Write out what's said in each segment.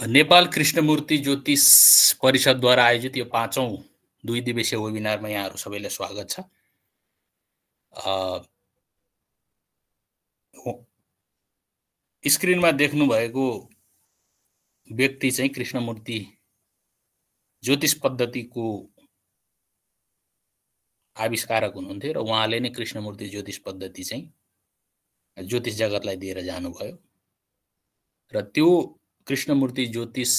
नेपाल कृष्णमूर्ति ज्योतिष परिषदद्वारा आयोजित यो 5औं 2 दिवसीय वेबिनारमा यहाँहरू सबैलाई स्वागत छ। स्क्रिनमा देख्नु भएको व्यक्ति चाहिँ कृष्णमूर्ति ज्योतिष पद्धतिको आविष्कारक हुनुहुन्थ्यो र उहाँले नै कृष्णमूर्ति ज्योतिष पद्धति चाहिँ ज्योतिष जगतलाई दिएर जानुभयो र त्यो कृष्णमूर्ति ज्योतिष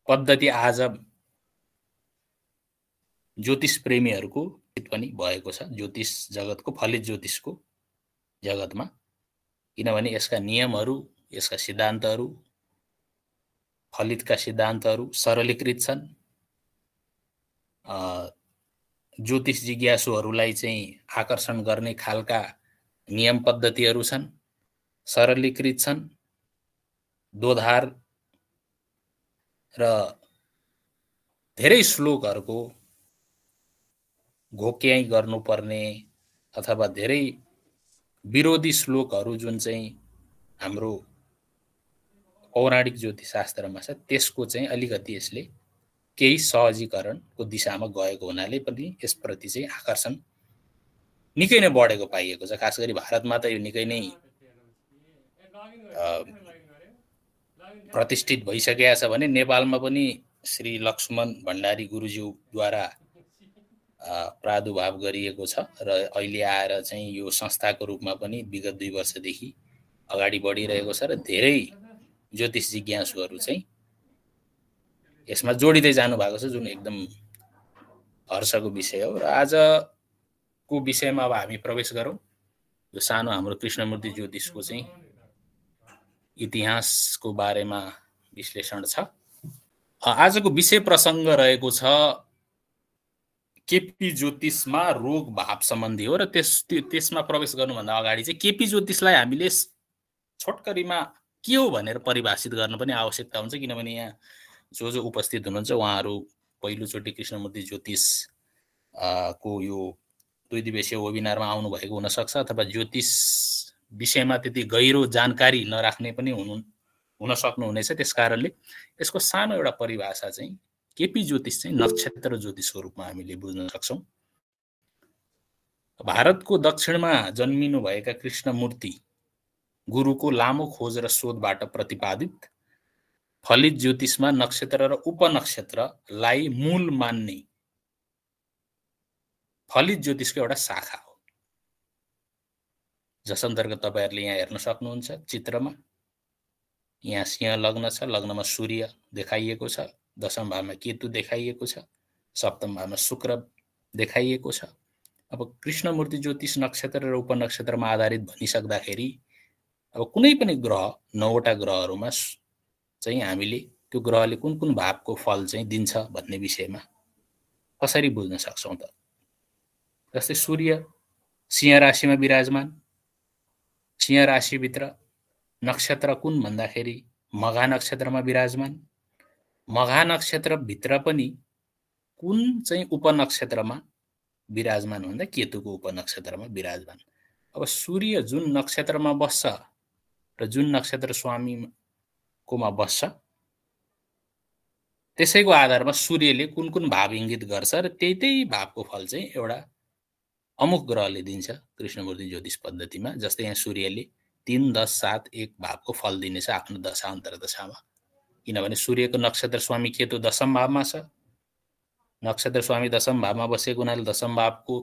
पद्धति आज ज्योतिष प्रेमीहरूको हित पनि भएको छ ज्योतिष जगतको फलित ज्योतिषको जगतमा, किनभने यसका नियमहरू, यसका सिद्धान्तहरू, फलितका सिद्धान्तहरू सरलीकृत छन्। ज्योतिष जिज्ञासुहरूलाई चाहिँ आकर्षण गर्ने खालका नियम पद्धतिहरू छन्, सरलीकृत छन्, दोधार र धेरै श्लोकहरूको घोक्याइ गर्नुपर्ने अथवा धेरै विरोधी श्लोकहरू जुन चाहिँ हाम्रो पौराणिक ज्योतिषशास्त्रमा छ त्यसको चाहिँ अलिकति यसले केही सहजीकरणको दिशामा गएको हुनाले पनि यसप्रति चाहिँ आकर्षण निकै नै बढेको पाइएको छ। खास गरी भारतमा त यो निकै नै प्रतिष्ठित भइसकेको छ भने नेपालमा पनि श्री लक्ष्मण भण्डारी गुरुज्यूद्वारा प्रादुर्भाव गरिएको छ र अहिले आएर चाहिँ यो संस्थाको रूपमा पनि विगत 2 वर्षदेखि अगाडि बढिरहेको छ र धेरै ज्योतिष जिज्ञासुहरू चाहिँ यसमा जोडिँदै जानु भएको छ, जुन एकदम हर्षको विषय हो। र आजको विषयमा अब हामी प्रवेश गरौँ। यो सानो हाम्रो कृष्णमूर्ति ज्योतिषको चाहिँ इतिहासको बारेमा विश्लेषण छ। आजको विषय प्रसङ्ग रहेको छ केपी ज्योतिषमा रोग भाव सम्बन्धी हो र त्यसमा प्रवेश गर्नुभन्दा अगाडि चाहिँ केपी ज्योतिषलाई हामीले छोटकरीमा के हो भनेर परिभाषित गर्न पनि आवश्यकता हुन्छ, किनभने यहाँ जो उपस्थित हुनुहुन्छ उहाँहरू पहिलोचोटि कृष्णमूर्ति ज्योतिष को यो 2 दिवसीय वेबिनारमा आउनुभएको हुनसक्छ अथवा ज्योतिष विषयमा त्यति गहिरो जानकारी नराख्ने पनि हुन सक्नुहुनेछ। त्यसकारणले यसको सानो एउटा परिभाषा चाहिँ केपी ज्योतिष चाहिँ नक्षत्र ज्योतिषको रूपमा हामीले बुझ्न सक्छौँ। भारतको दक्षिणमा जन्मिनुभएका कृष्णमूर्ति गुरुको लामो खोज र शोधबाट प्रतिपादित फलित ज्योतिषमा नक्षत्र र उपनक्षत्रलाई मूल मान्ने फलित ज्योतिषको एउटा शाखा हो, जस अन्तर्गत तपाईहरुले यहाँ हेर्न सक्नुहुन्छ चित्रमा। यहाँ सिंह लग्न छ, लग्नमा सूर्य देखाइएको छ, दशम भावमा केतु देखाइएको छ, सप्तम भावमा शुक्र देखाइएको छ। अब कृष्णमूर्ति ज्योतिष नक्षत्र र उपनक्षत्रमा आधारित भनिसक्दाखेरि अब कुनै पनि ग्रह 9 वटा ग्रहहरुमा चाहिँ हामीले त्यो ग्रहले कुन कुन भावको फल चाहिँ दिन्छ भन्ने विषयमा कसरी बुझ्न सक्छौं त। जस्तै सूर्य सिंह राशिमा विराजमान, सिंह राशिभित्र नक्षत्र कुन भन्दाखेरि मघा नक्षत्रमा विराजमान, मघा नक्षत्रभित्र पनि कुन चाहिँ उपनक्षत्रमा विराजमान भन्दा केतुको उपनक्षत्रमा विराजमान। अब सूर्य जुन नक्षत्रमा बस्छ र जुन नक्षत्र स्वामीकोमा बस्छ त्यसैको आधारमा सूर्यले कुन कुन भाव इंगित गर्छ र त्यही भावको फल चाहिँ एउटा अमुक ग्रहले दिन्छ कृष्णमूर्ति ज्योतिष पद्धतिमा। जस्तै यहाँ सूर्यले 3, 10, 7, 1 भावको फल दिनेछ आफ्नो दशा अन्तर्दशामा, किनभने सूर्यको नक्षत्र स्वामी केतु दशम भावमा छ। नक्षत्र स्वामी दशम भावमा बसेको हुनाले दशम भावको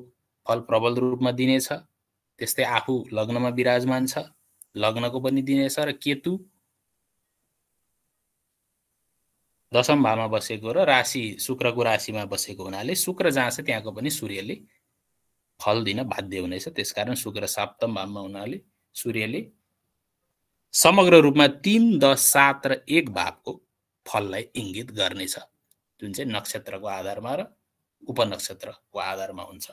फल प्रबल रूपमा दिनेछ। त्यस्तै आफू लग्नमा विराजमान छ, लग्नको पनि दिनेछ र केतु दशम भावमा बसेको र राशि शुक्रको राशिमा बसेको हुनाले शुक्र जहाँ छ त्यहाँको पनि सूर्यले फल दिन बाध्य हुनेछ। त्यसकारण शुक्र सप्तम भावमा हुनाले सूर्यले समग्र रूपमा 3, 10, 7 र 1 भावको फललाई इंगित गर्नेछ, जुन चाहिँ नक्षत्रको आधारमा र उपनक्षत्रको आधारमा हुन्छ।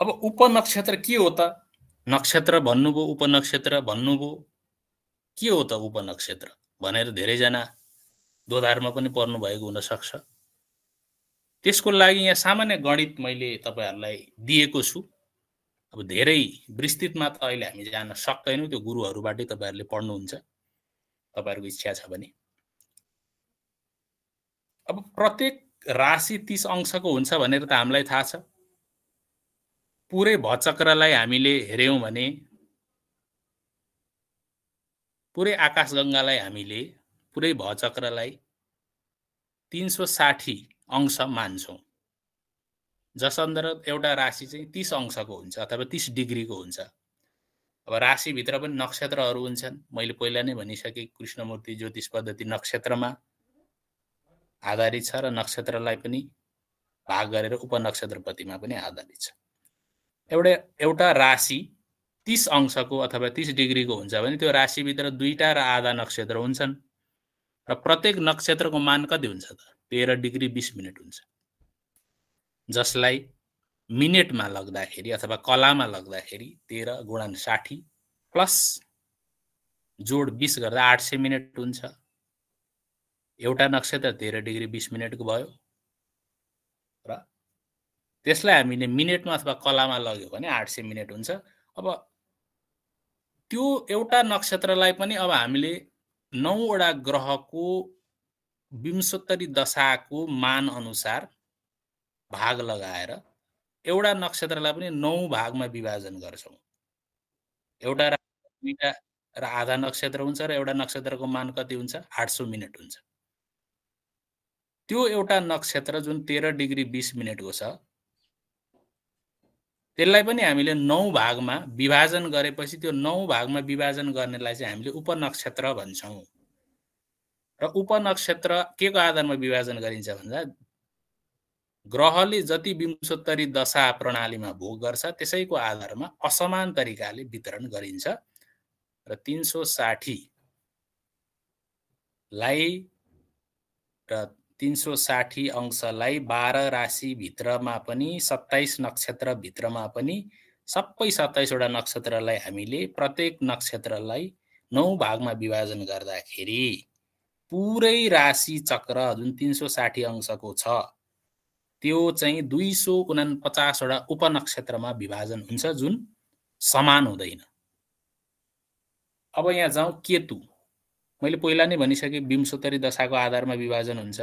अब उपनक्षत्र के हो त? नक्षत्र भन्नुभयो, उपनक्षत्र भन्नुभयो, के हो त उपनक्षत्र भनेर धेरैजना दोधारमा पनि पर्नु भएको हुन सक्छ। त्यसको लागि यहाँ सामान्य गणित मैले तपाईहरुलाई दिएको छु। अब धेरै विस्तृतमा त अहिले हामी जान सक्दैनौँ, त्यो गुरुहरूबाटै तपाईहरुले पढ्नुहुन्छ तपाईहरुको इच्छा छ भने। अब प्रत्येक राशि 30 अंशको हुन्छ भनेर त हामीलाई थाहा छ। पुरै भचक्रलाई हामीले हेर्यौं भने पुरै आकाशगंगालाई हामीले पुरै भचक्रलाई 360 अंश मान्छौं। जस अन्तर्गत एउटा राशि चाहिँ 30 अंशको हुन्छ अथवा 30 डिग्रीको हुन्छ। अब राशिभित्र पनि नक्षत्रहरू हुन्छन्। मैले पहिला नै भनिसके कृष्णमूर्ति ज्योतिष पद्धति नक्षत्रमा आधारित छ र नक्षत्रलाई पनि भाग गरेर उपनक्षत्रपतिमा पनि आधारित छ। एउटा राशि 30 अंशको अथवा 30 डिग्रीको हुन्छ भने त्यो राशिभित्र 2टा र आधा नक्षत्र हुन्छन् र प्रत्येक नक्षत्रको मान कति हुन्छ त 13 डिग्री 20 मिनेट हुन्छ, जसलाई मिनेटमा लग्दाखेरि अथवा कलामा लग्दाखेरि 13 गुणन 60 प्लस जोड 20 गर्दा 800 मिनेट हुन्छ। एउटा नक्षत्र 13 डिग्री 20 मिनेटको भयो र त्यसलाई हामीले मिनेटमा अथवा कलामा लग्यो भने 800 मिनेट हुन्छ। अब त्यो एउटा नक्षत्रलाई पनि अब हामीले 9 वटा ग्रहको 62 दशाको मान अनुसार भाग लगाएर एउटा नक्षत्रलाई पनि 9 भागमा विभाजन गर्छौं। एउटा राशि 2टा र आधा नक्षत्र हुन्छ र एउटा नक्षत्रको मान कति हुन्छ 800 मिनेट हुन्छ। त्यो एउटा नक्षत्र जुन 13 डिग्री 20 मिनेटको छ त्यसलाई पनि हामीले 9 भागमा विभाजन गरेपछि त्यो 9 भागमा विभाजन गर्नेलाई चाहिँ हामीले उपनक्षत्र भन्छौं। र उपनक्षत्र केको आधारमा विभाजन गरिन्छ भन्दा ग्रहले जति 62 दशा प्रणालीमा भोग गर्छ त्यसैको आधारमा असमान तरिकाले वितरण गरिन्छ र 360 लाई र 360 अंशलाई 12 राशि भित्रमा पनि 27 नक्षत्र भित्रमा पनि सबै 27 वटा नक्षत्रलाई हामीले प्रत्येक नक्षत्रलाई 9 भागमा विभाजन गर्दाखेरि पुरै राशि चक्र जुन 360 अंशको छ त्यो चाहिँ 249 वटा उपनक्षत्रमा विभाजन हुन्छ जुन समान हुँदैन। अब यहाँ जाउँ केतु। मैले पहिला नै भनिसके 62 दशाको आधारमा विभाजन हुन्छ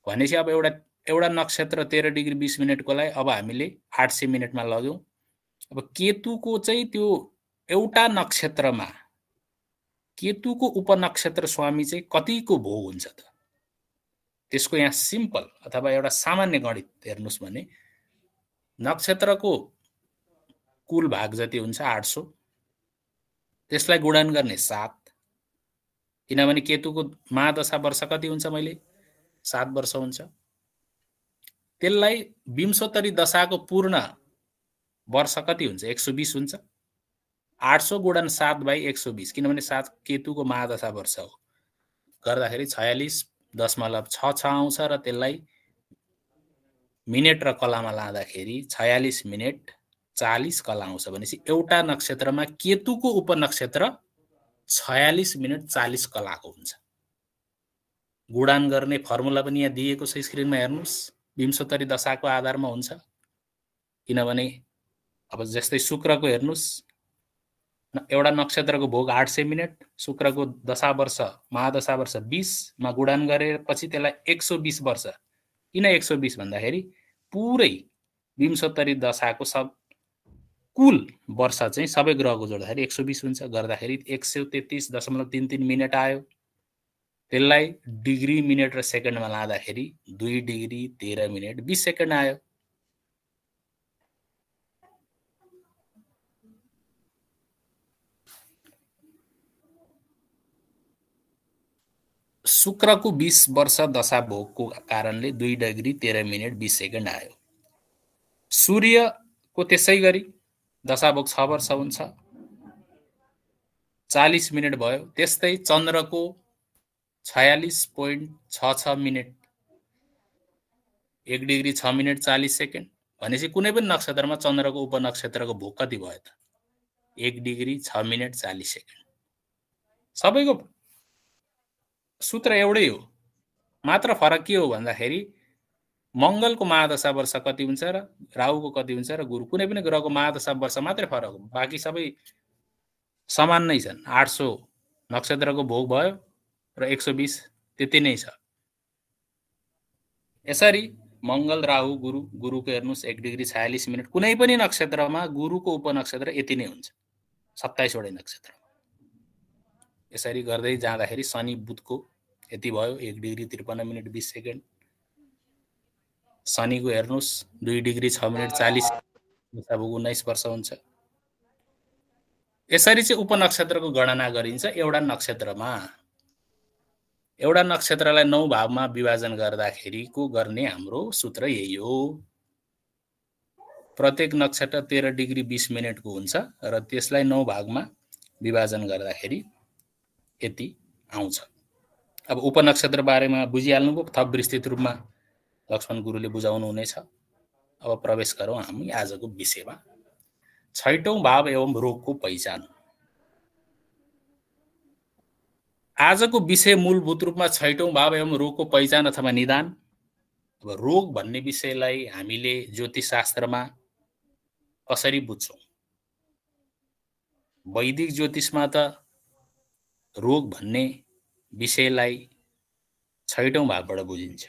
भनेपछि अब एउटा नक्षत्र 13 डिग्री 20 मिनेटकोलाई अब हामीले 800 मिनेटमा लग्यौं। अब केतुको चाहिँ त्यो एउटा नक्षत्रमा केतुको उपनक्षत्र स्वामी चाहिँ कतिको भोग हुन्छ त त्यसको यहाँ सिम्पल अथवा एउटा सामान्य गणित हेर्नुस् भने नक्षत्रको कुल भाग जति हुन्छ 800 त्यसलाई गुणन गर्ने 7 किनभने केतुको महादशा वर्ष कति हुन्छ मैले 7 वर्ष हुन्छ। त्यसलाई 62 दशाको पूर्ण वर्ष कति हुन्छ 120 हुन्छ। 800 गुणन 7 बाई 120 किनभने 7 केतुको महादशा वर्ष हो गर्दाखेरि 46.66 आउँछ र त्यसलाई मिनेट र कलामा लाँदाखेरि 46 मिनेट 40 कला आउँछ भनेपछि एउटा नक्षत्रमा केतुको उपनक्षत्र 46 मिनेट 40 कलाको हुन्छ। गुणन गर्ने फर्मुला पनि यहाँ दिएको छ स्क्रिनमा हेर्नुस् 62 दशाको आधारमा हुन्छ। किनभने अब जस्तै शुक्रको हेर्नुस् एउटा नक्षत्रको भोग 800 मिनेट शुक्रको दशा वर्ष महादशा वर्ष 20 मा गुणन गरेपछि त्यसलाई 120 वर्ष किन 120 भन्दाखेरि पुरै 62 दशाको सब कुल वर्ष चाहिँ सबै ग्रहको जोड्दाखेरि 120 हुन्छ गर्दाखेरि 133.33 मिनेट आयो। त्यसलाई डिग्री मिनेट र सेकेन्डमा लाँदाखेरि 2 डिग्री 13 मिनेट 20 सेकेन्ड आयो। शुक्रको 20 वर्ष दशा भोगको कारणले 2 डिग्री 13 मिनेट 20 सेकेन्ड आयो। सूर्यको त्यसै गरी दशा भोग 6 वर्ष हुन्छ 40 मिनेट भयो। त्यस्तै चन्द्रको 46.66 मिनेट 1 डिग्री 6 मिनेट 40 सेकेन्ड भनेपछि कुनै पनि नक्षत्रमा चन्द्रको उपनक्षत्रको भोग कति भयो त 1 डिग्री 6 मिनेट 40 सेकेन्ड। सबैको सूत्र एउटै हो, मात्र फरक के हो भन्दाखेरि मंगलको महादशा वर्ष कति हुन्छ र राहुको कति हुन्छ र गुरु कुनै पनि ग्रहको महादशा वर्ष मात्रै फरक हो, बाँकी सबै समान नै छन्। 800 नक्षत्रको भोग भयो र 120 त्यति नै छ। यसरी मंगल राहु गुरु, गुरुको हेर्नुस् 1 डिग्री 46 मिनट, कुनै पनि नक्षत्रमा गुरुको उपनक्षत्र यति नै हुन्छ, 27 वटै नक्षत्र। यसरी गर्दै जाँदाखेरि शनि बुधको यति भयो, 1 डिग्री 53 मिनट 20 सेकेन्ड। शनिको हेर्नुस् 2 डिग्री 6 मिनट 40 19 वर्ष हुन्छ। यसरी चाहिँ उपनक्षत्रको गणना गरिन्छ एउटा नक्षत्रमा। एउटा नक्षत्रलाई 9 भावमा विभाजन गर्दाखेरिको गर्ने हाम्रो सूत्र यही हो। प्रत्येक नक्षत्र 13 डिग्री 20 मिनटको हुन्छ र त्यसलाई 9 भागमा विभाजन गर्दाखेरि यति आउँछ। अब उपनक्षत्र बारेमा बुझिहाल्नुभयो, थप विस्तृत रूपमा लक्ष्मण गुरुले बुझाउनु हुनेछ। अब प्रवेश गरौँ हामी आजको विषयमा। 6औं भाव एवं रोगको पहिचान। आजको विषय मूलभूत रूपमा 6औं भाव एवं रोगको पहिचान अथवा निदान। अब रोग भन्ने विषयलाई हामीले ज्योतिष शास्त्रमा कसरी बुझ्छौं? वैदिक ज्योतिषमा त रोग भन्ने विषयलाई 6औं भावबाट बुझिन्छ।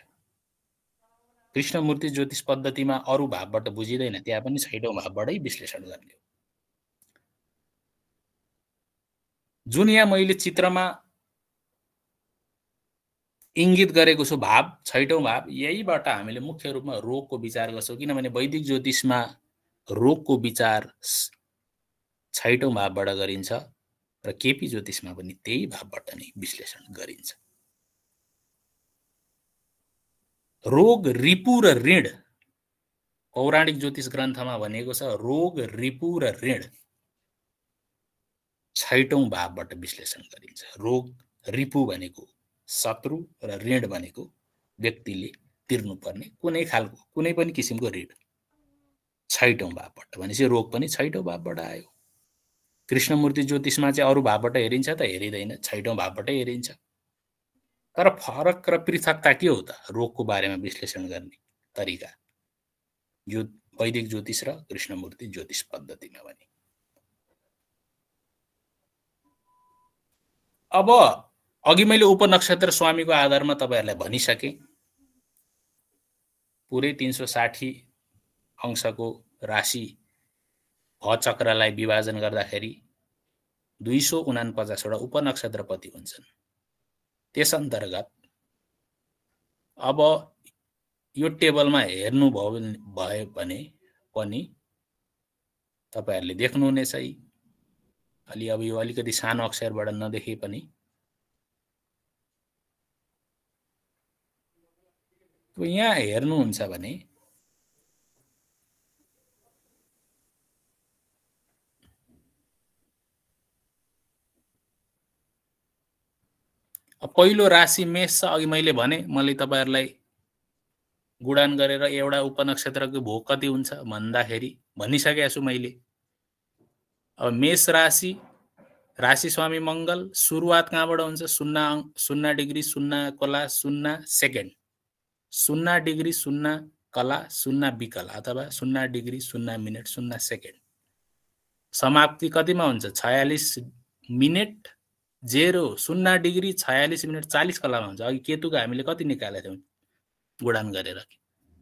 कृष्णमूर्ति ज्योतिष पद्धतिमा अरू भावबाट बुझिँदैन, त्यहाँ पनि 6औं भावबाटै विश्लेषण गर्ने हो। जुन यहाँ मैले चित्रमा इङ्गित गरेको छु भाव, 6औं भाव, यहीबाट हामीले मुख्य रूपमा रोगको विचार गर्छौं। किनभने वैदिक ज्योतिषमा रोगको विचार 6औं भावबाट गरिन्छ र केपी ज्योतिषमा पनि त्यही भावबाट नै विश्लेषण गरिन्छ। रोग, रिपु र ऋण, पौराणिक ज्योतिष ग्रन्थमा भनेको छ रोग, रिपु र ऋण 6औं भावबाट विश्लेषण गरिन्छ। रोग, रिपु भनेको शत्रु र ऋण भनेको व्यक्तिले तिर्नुपर्ने कुनै खालको कुनै पनि किसिमको ऋण 6औं भावबाट। भनेपछि रोग पनि 6औं भावबाट आयो। कृष्णमूर्ति ज्योतिषमा चाहिँ अरू भावबाट हेरिन्छ त? हेरिँदैन, 6औं भावबाटै हेरिन्छ। तर फरक र पृथकता के हो त रोगको बारेमा विश्लेषण गर्ने तरिका वैदिक ज्योतिष र कृष्णमूर्ति ज्योतिष पद्धतिमा भने? अब अघि मैले उपनक्षत्र स्वामीको आधारमा तपाईहरुलाई भनिसके। पुरै 360 अंशको राशि भचक्रलाई विभाजन गर्दाखेरि 249 वटा उपनक्षत्रपति हुन्छन्। त्यस अन्तर्गत अब यो टेबलमा हेर्नु भयो भने पनि तपाईहरुले देख्नुहुनेछ। अब यो अलिकति सानो अक्षरबाट नदेखे पनि यहाँ हेर्नुहुन्छ भने पहिलो राशि मेष छ। अघि मैले भने, मैले तपाईहरुलाई गुडान गरेर एउटा उपनक्षत्रको भोग कति हुन्छ भन्दाखेरि भनिसकेको छु मैले। अब मेष राशि, राशि स्वामी मंगल, सुरुवात कहाँबाट हुन्छ? 0 डिग्री 0 कला 0 सेकेन्ड, 0 डिग्री 0 कला 0 विकला अथवा 0 डिग्री 0 मिनट 0 सेकेन्ड। समाप्ति कतिमा हुन्छ? 46 मिनट 0 डिग्री 46 मिनट 40 कलामा हुन्छ। अघि केतुको हामीले कति निकालेका थियौं गुडान गरेर?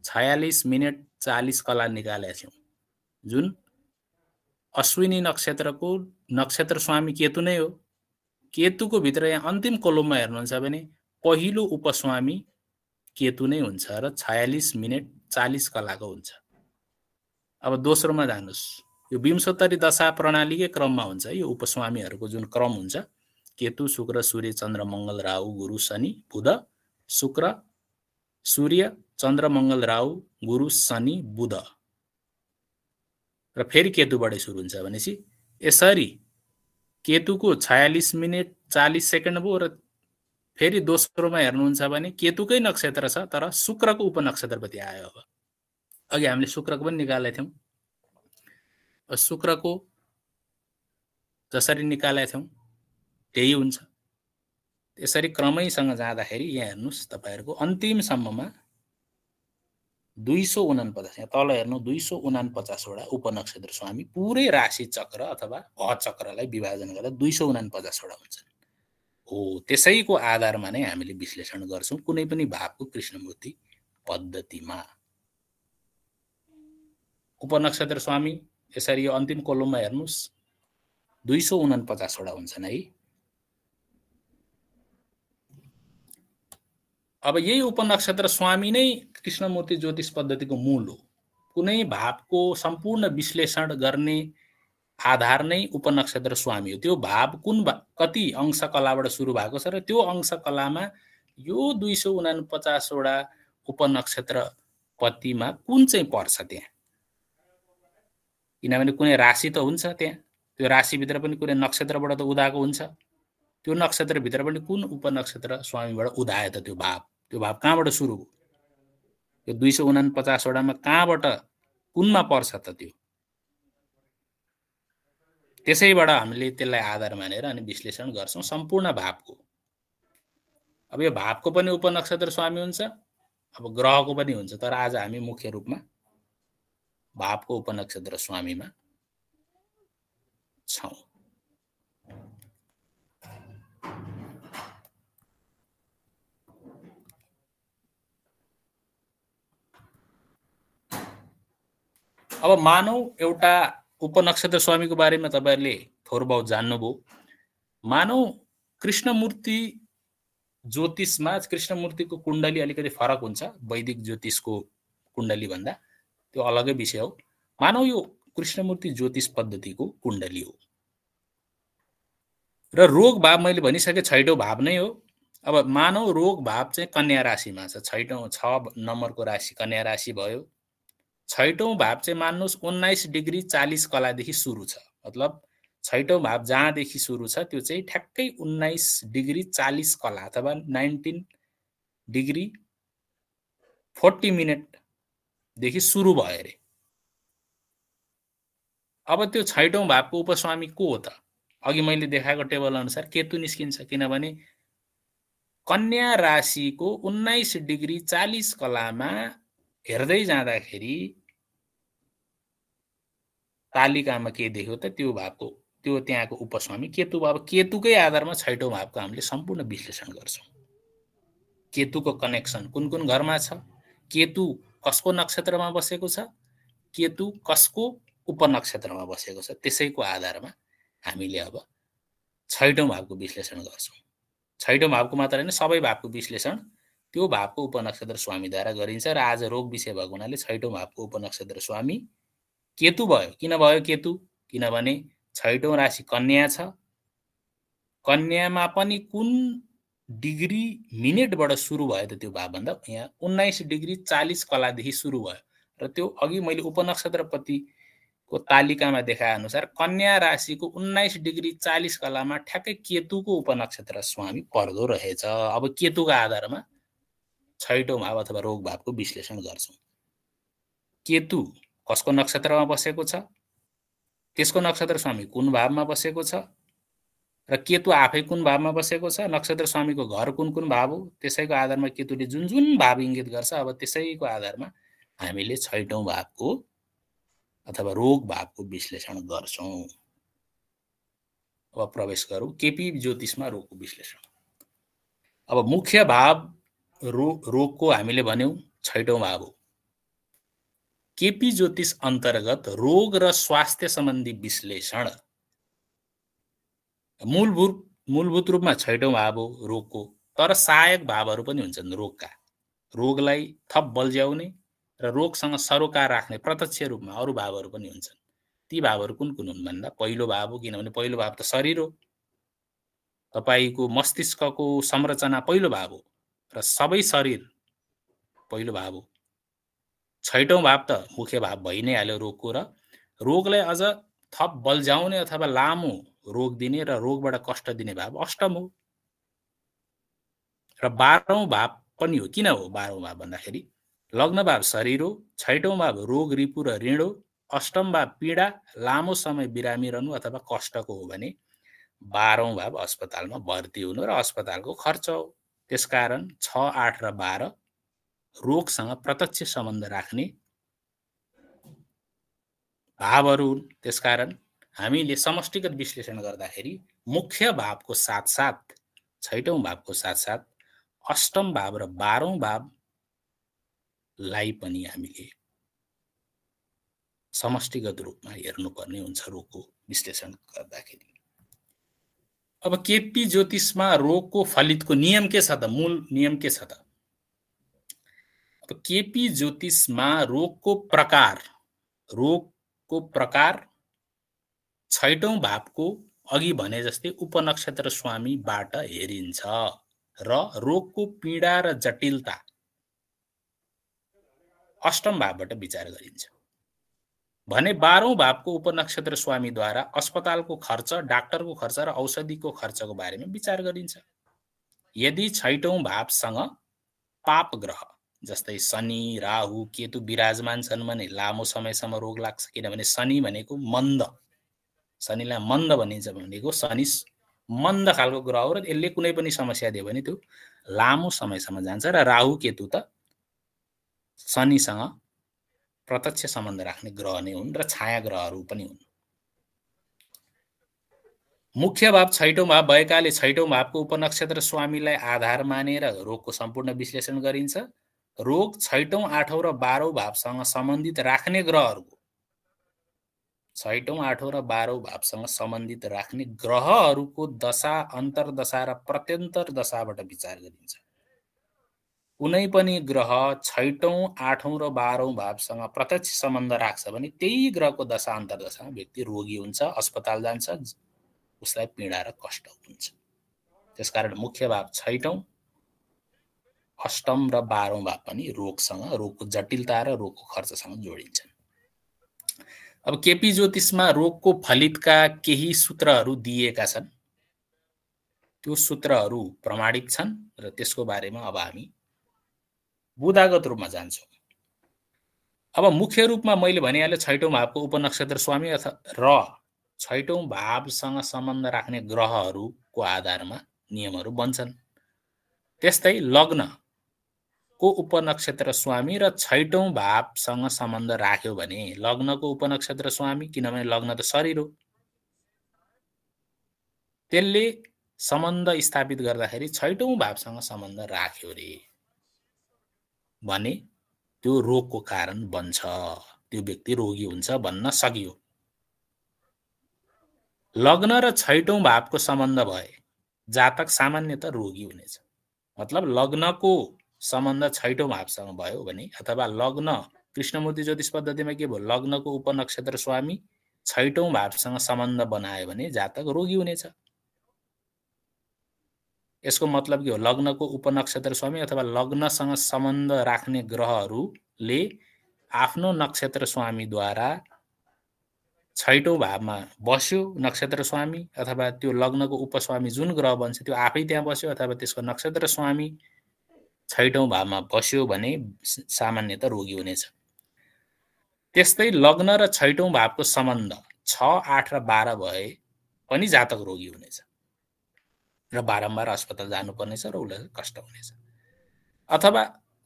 46 मिनट 40 कला निकालेका थियौं, जुन अश्विनी नक्षत्रको नक्षत्र स्वामी केतु नै हो। केतुको भित्र यहाँ अन्तिम कोलममा हेर्नुहुन्छ भने पहिलो उपस्वामी केतु नै हुन्छ र 46 मिनट 40 कलाको हुन्छ। अब दोस्रोमा जानुस्। यो विंशोत्तरी दशा प्रणालीकै क्रममा हुन्छ। यो उपस्वामीहरुको जुन क्रम हुन्छ, केतु, शुक्र, सूर्य, चन्द्र, मंगल, राहु, गुरु, शनि, बुध, शुक्र, सूर्य, चन्द्र, मंगल, राहु, गुरु, शनि, बुध र फेरि केतुबाटै सुरु हुन्छ। भनेपछि यसरी केतुको 46 मिनट 40 सेकेन्ड भयो र फेरि दोस्रोमा हेर्नुहुन्छ भने केतुकै नक्षत्र छ तर शुक्रको उपनक्षत्रपति आयो। अब अघि हामीले शुक्रको पनि निकालेका थियौं। शुक्रको जसरी निकालेका थियौं त्यही हुन्छ। यसरी क्रमैसँग जाँदाखेरि यहाँ हेर्नुस् तपाईहरुको अन्तिम सम्ममा 249 यहाँ तल हेर्नु 249 वटा उपनक्षत्र स्वामी पुरै राशि चक्र अथवा अचक्रलाई विभाजन गर्दा 249 वटा हुन्छन्। हो त्यसैको आधारमा नै हामीले विश्लेषण गर्छौं कुनै पनि भावको कृष्णमूर्ति पद्धतिमा। उपनक्षत्र स्वामी यसरी यो अन्तिम कोलममा हेर्नुस् 249 वटा हुन्छन् है। अब यही उपनक्षत्र स्वामी नै कृष्णमूर्ति ज्योतिष पद्धतिको मूल हो। कुनै भावको सम्पूर्ण विश्लेषण गर्ने आधार नै उपनक्षत्र स्वामी हो। त्यो भाव कुन कति अंश कलाबाट सुरु भएको छ र त्यो अंश कलामा यो 249 वटा उपनक्षत्र पतिमा कुन चाहिँ पर्छ त्यहाँ, किनभने कुनै राशि त हुन्छ त्यहाँ, त्यो राशिभित्र पनि कुनै नक्षत्रबाट त उदाएको हुन्छ, त्यो नक्षत्रभित्र पनि कुन उपनक्षत्र स्वामीबाट उदायो त त्यो भाव कहाँबाट सुरु हो, यो 249 वटामा कहाँबाट कुनमा पर्छ त त्यो, त्यसैबाट हामीले त्यसलाई आधार मानेर अनि विश्लेषण गर्छौं सम्पूर्ण भावको। अब यो भावको पनि उपनक्षत्र स्वामी हुन्छ, अब ग्रहको पनि हुन्छ, तर आज हामी मुख्य रूपमा भावको उपनक्षत्र स्वामीमा छौं। अब मानौ एउटा उपनक्षत्र स्वामीको बारेमा तपाईहरुले थोर बहुत जान्नुभयो। मानौ कृष्णमूर्ति ज्योतिषमा कृष्णमूर्तिको कुण्डली अलिकति फरक हुन्छ वैदिक ज्योतिषको कुण्डली भन्दा, त्यो अलगै विषय हो। मानौ यो कृष्णमूर्ति ज्योतिष पद्धतिको कुण्डली हो र रोग भाव मैले भनिसके 6औं भाव नै हो। अब मानौ रोग भाव चाहिँ कन्या राशिमा छ, 6 नम्बरको राशि कन्या राशि भयो। 6औं भाव चाहिँ मान्नुस् 19 डिग्री 40 कलादेखि सुरु छ, मतलब 6औं भाव जहाँदेखि सुरु छ त्यो चाहिँ ठ्याक्कै 19 डिग्री 40 कला अथवा 19 डिग्री 40 मिनेटदेखि सुरु भयो रे। अब त्यो 6औं भावको उपस्वामी को हो त? अघि मैले देखाएको टेबल अनुसार केतु निस्किन्छ, किनभने कन्या राशिको 19 डिग्री 40 कलामा हेर्दै जाँदाखेरि तालिकामा के देख्यो त त्यो भावको त्यो त्यहाँको उपस्वामी केतु भयो। केतुकै आधारमा 6औं भावको हामीले सम्पूर्ण विश्लेषण गर्छौं। केतुको कनेक्सन कुन कुन घरमा छ, केतु कसको नक्षत्रमा बसेको छ, केतु कसको उपनक्षत्रमा बसेको छ, त्यसैको आधारमा हामीले अब 6औं भावको विश्लेषण गर्छौं। 6औं भावको मात्र हैन सबै भावको विश्लेषण त्यो भावको उपनक्षत्र स्वामीद्वारा गरिन्छ र आज रोग विषय भएको हुनाले 6औं भावको उपनक्षत्र स्वामी केतु भयो। किन भयो केतु? किनभने 6औं राशि कन्या छ, कन्यामा पनि कुन डिग्री मिनेटबाट सुरु भयो त त्यो भाव भन्दा यहाँ 19 डिग्री 40 कलादेखि सुरु भयो र त्यो अघि मैले उपनक्षत्रपतिको तालिकामा देखाए अनुसार कन्या राशिको 19 डिग्री 40 कलामा ठ्याक्कै केतुको उपनक्षत्र स्वामी पर्दो रहेछ। अब केतुको आधारमा 6औं भाव अथवा रोग भावको विश्लेषण गर्छौं। केतु कसको नक्षत्रमा बसेको छ, त्यसको नक्षत्र स्वामी कुन भावमा बसेको छ र केतु आफै कुन भावमा बसेको छ, नक्षत्र स्वामीको घर कुन कुन भाव हो, त्यसैको आधारमा केतुले जुन जुन भाव इंगित गर्छ अब त्यसैको आधारमा हामीले 6औं भावको अथवा रोग भावको विश्लेषण गर्छौं। अब प्रवेश गरौं केपी ज्योतिषमा रोगको विश्लेषण। अब मुख्य भाव रोगको हामीले भन्यौं 6औं भाव हो। केपी ज्योतिष अन्तर्गत रोग र स्वास्थ्य सम्बन्धी विश्लेषण मूलभूत रूपमा 6औं भाव हो रोगको, तर सहायक भावहरू पनि हुन्छन् रोगका। रोगलाई थप बल्झ्याउने र रोगसँग सरोकार राख्ने प्रत्यक्ष रूपमा अरू भावहरू पनि हुन्छन्। ती भावहरू कुन कुन हुन् भन्दा पहिलो भाव हो, किनभने पहिलो भाव त शरीर हो, तपाईको मस्तिष्कको संरचना पहिलो भाव हो र सबै शरीर पहिलो भाव हो। 6औं भाव त मुख्य भाव भइ नै हाल्यो रोगको, र रोगलाई अझ थप बल्झाउने अथवा लामो रोग दिने र रोगबाट कष्ट दिने भाव अष्टम हो र 12औं भाव पनि हो। किन हो 12औं भाव भन्दाखेरि लग्न भाव शरीर हो, 6औं भाव रोग रिपु र ऋण हो, अष्टम भाव पीडा लामो समय बिरामी रहनु अथवा कष्टको हो भने 12औं भाव अस्पतालमा भर्ती हुनु र अस्पतालको खर्च हो। त्यसकारण 6, 8 र 12 रोगसँग प्रत्यक्ष सम्बन्ध राख्ने भावहरू हुन्। त्यसकारण हामीले समष्टिगत विश्लेषण गर्दाखेरि मुख्य भावको साथसाथ, 6औं भावको साथसाथ अष्टम भाव र 12औं भावलाई पनि हामीले समष्टिगत रूपमा हेर्नुपर्ने हुन्छ रोगको विश्लेषण गर्दाखेरि। अब केपी ज्योतिषमा रोगको फलितको नियम के छ त? मूल नियम के छ त? अब केपी ज्योतिषमा रोगको प्रकार 6औं भावको अघि भने जस्तै उपनक्षत्र स्वामीबाट हेरिन्छ र रोगको पीडा र जटिलता अष्टम भावबाट विचार गरिन्छ भने 12औं भावको उपनक्षत्र स्वामीद्वारा अस्पतालको खर्च, डाक्टरको खर्च र औषधिको खर्चको बारेमा विचार गरिन्छ। यदि 6औं भावसँग पाप ग्रह जस्तै शनि, राहु, केतु विराजमान छन् भने लामो समयसम्म रोग लाग्छ। किनभने शनि भनेको मन्द, शनिलाई मन्द भनिन्छ भनेको शनि मन्द खालको ग्रह हो र यसले कुनै पनि समस्या दियो भने त्यो लामो समयसम्म जान्छ। र राहु केतु त शनिसँग प्रत्यक्ष सम्बन्ध राख्ने ग्रह नै हुन् र छाया ग्रहहरू पनि हुन्। मुख्य भाव 6औं भाव भएकाले 6औं भावको उपनक्षत्र स्वामीलाई आधार मानेर रोगको सम्पूर्ण विश्लेषण गरिन्छ। रोग 6औं, 8औं र 12औं भावसँग सम्बन्धित राख्ने ग्रहहरूको 6औं, 8औं र 12औं भावसँग सम्बन्धित राख्ने ग्रहहरूको दशा, अन्तर्दशा र प्रत्यन्तर दशाबाट विचार गरिन्छ। कुनै पनि ग्रह 6औं, 8औं र 12औं भावसँग प्रत्यक्ष सम्बन्ध राख्छ भने त्यही ग्रहको दशा अन्तर्दशामा व्यक्ति रोगी हुन्छ, अस्पताल जान्छ, उसलाई पीडा र कष्ट हुन्छ। त्यसकारण मुख्य भाव 6औं, अष्टम र 12औं भाव पनि रोगसँग, रोगको जटिलता र रोगको खर्चसँग जोडिन्छन्। अब केपी ज्योतिषमा रोगको फलितका केही सूत्रहरू दिएका छन्। त्यो सूत्रहरू प्रमाणित छन् र त्यसको बारेमा अब हामी बुदागत रूपमा जान्छौँ। अब मुख्य रूपमा मैले भनिहालेँ 6औं भावको उपनक्षत्र स्वामी र 6औं भावसँग सम्बन्ध राख्ने ग्रहहरूको आधारमा नियमहरू बन्छन्। त्यस्तै लग्नको उपनक्षत्र स्वामी र 6औं भावसँग सम्बन्ध राख्यो भने लग्नको उपनक्षत्र स्वामी, किनभने लग्न त शरीर हो, त्यसले सम्बन्ध स्थापित गर्दाखेरि 6औं भावसँग सम्बन्ध राख्यो रे भने त्यो रोगको कारण बन्छ, त्यो व्यक्ति रोगी हुन्छ भन्न सकियो। लग्न र 6औं भावको सम्बन्ध भए जातक सामान्यतः रोगी हुनेछ। मतलब लग्नको सम्बन्ध 6औं भावसँग भयो भने अथवा लग्न कृष्णमूर्ति ज्योतिष पद्धतिमा के भयो, लग्नको उपनक्षत्र स्वामी 6औं भावसँग सम्बन्ध बनायो भने जातक रोगी हुनेछ। यसको मतलब के हो? लग्नको उपनक्षत्र स्वामी अथवा लग्नसँग सम्बन्ध राख्ने ग्रहहरूले आफ्नो नक्षत्र स्वामीद्वारा 6औं भावमा बस्यो नक्षत्र स्वामी, अथवा त्यो लग्नको उपस्वामी जुन ग्रह बन्छ त्यो आफै त्यहाँ बस्यो अथवा त्यसको नक्षत्र स्वामी 6औं भावमा बस्यो भने सामान्यतः रोगी हुनेछ। त्यस्तै लग्न र 6औं भावको सम्बन्ध 6, 8 र 12 भए पनि जातक रोगी हुनेछ र बारम्बार अस्पताल जानुपर्नेछ र उसलाई कष्ट हुनेछ। अथवा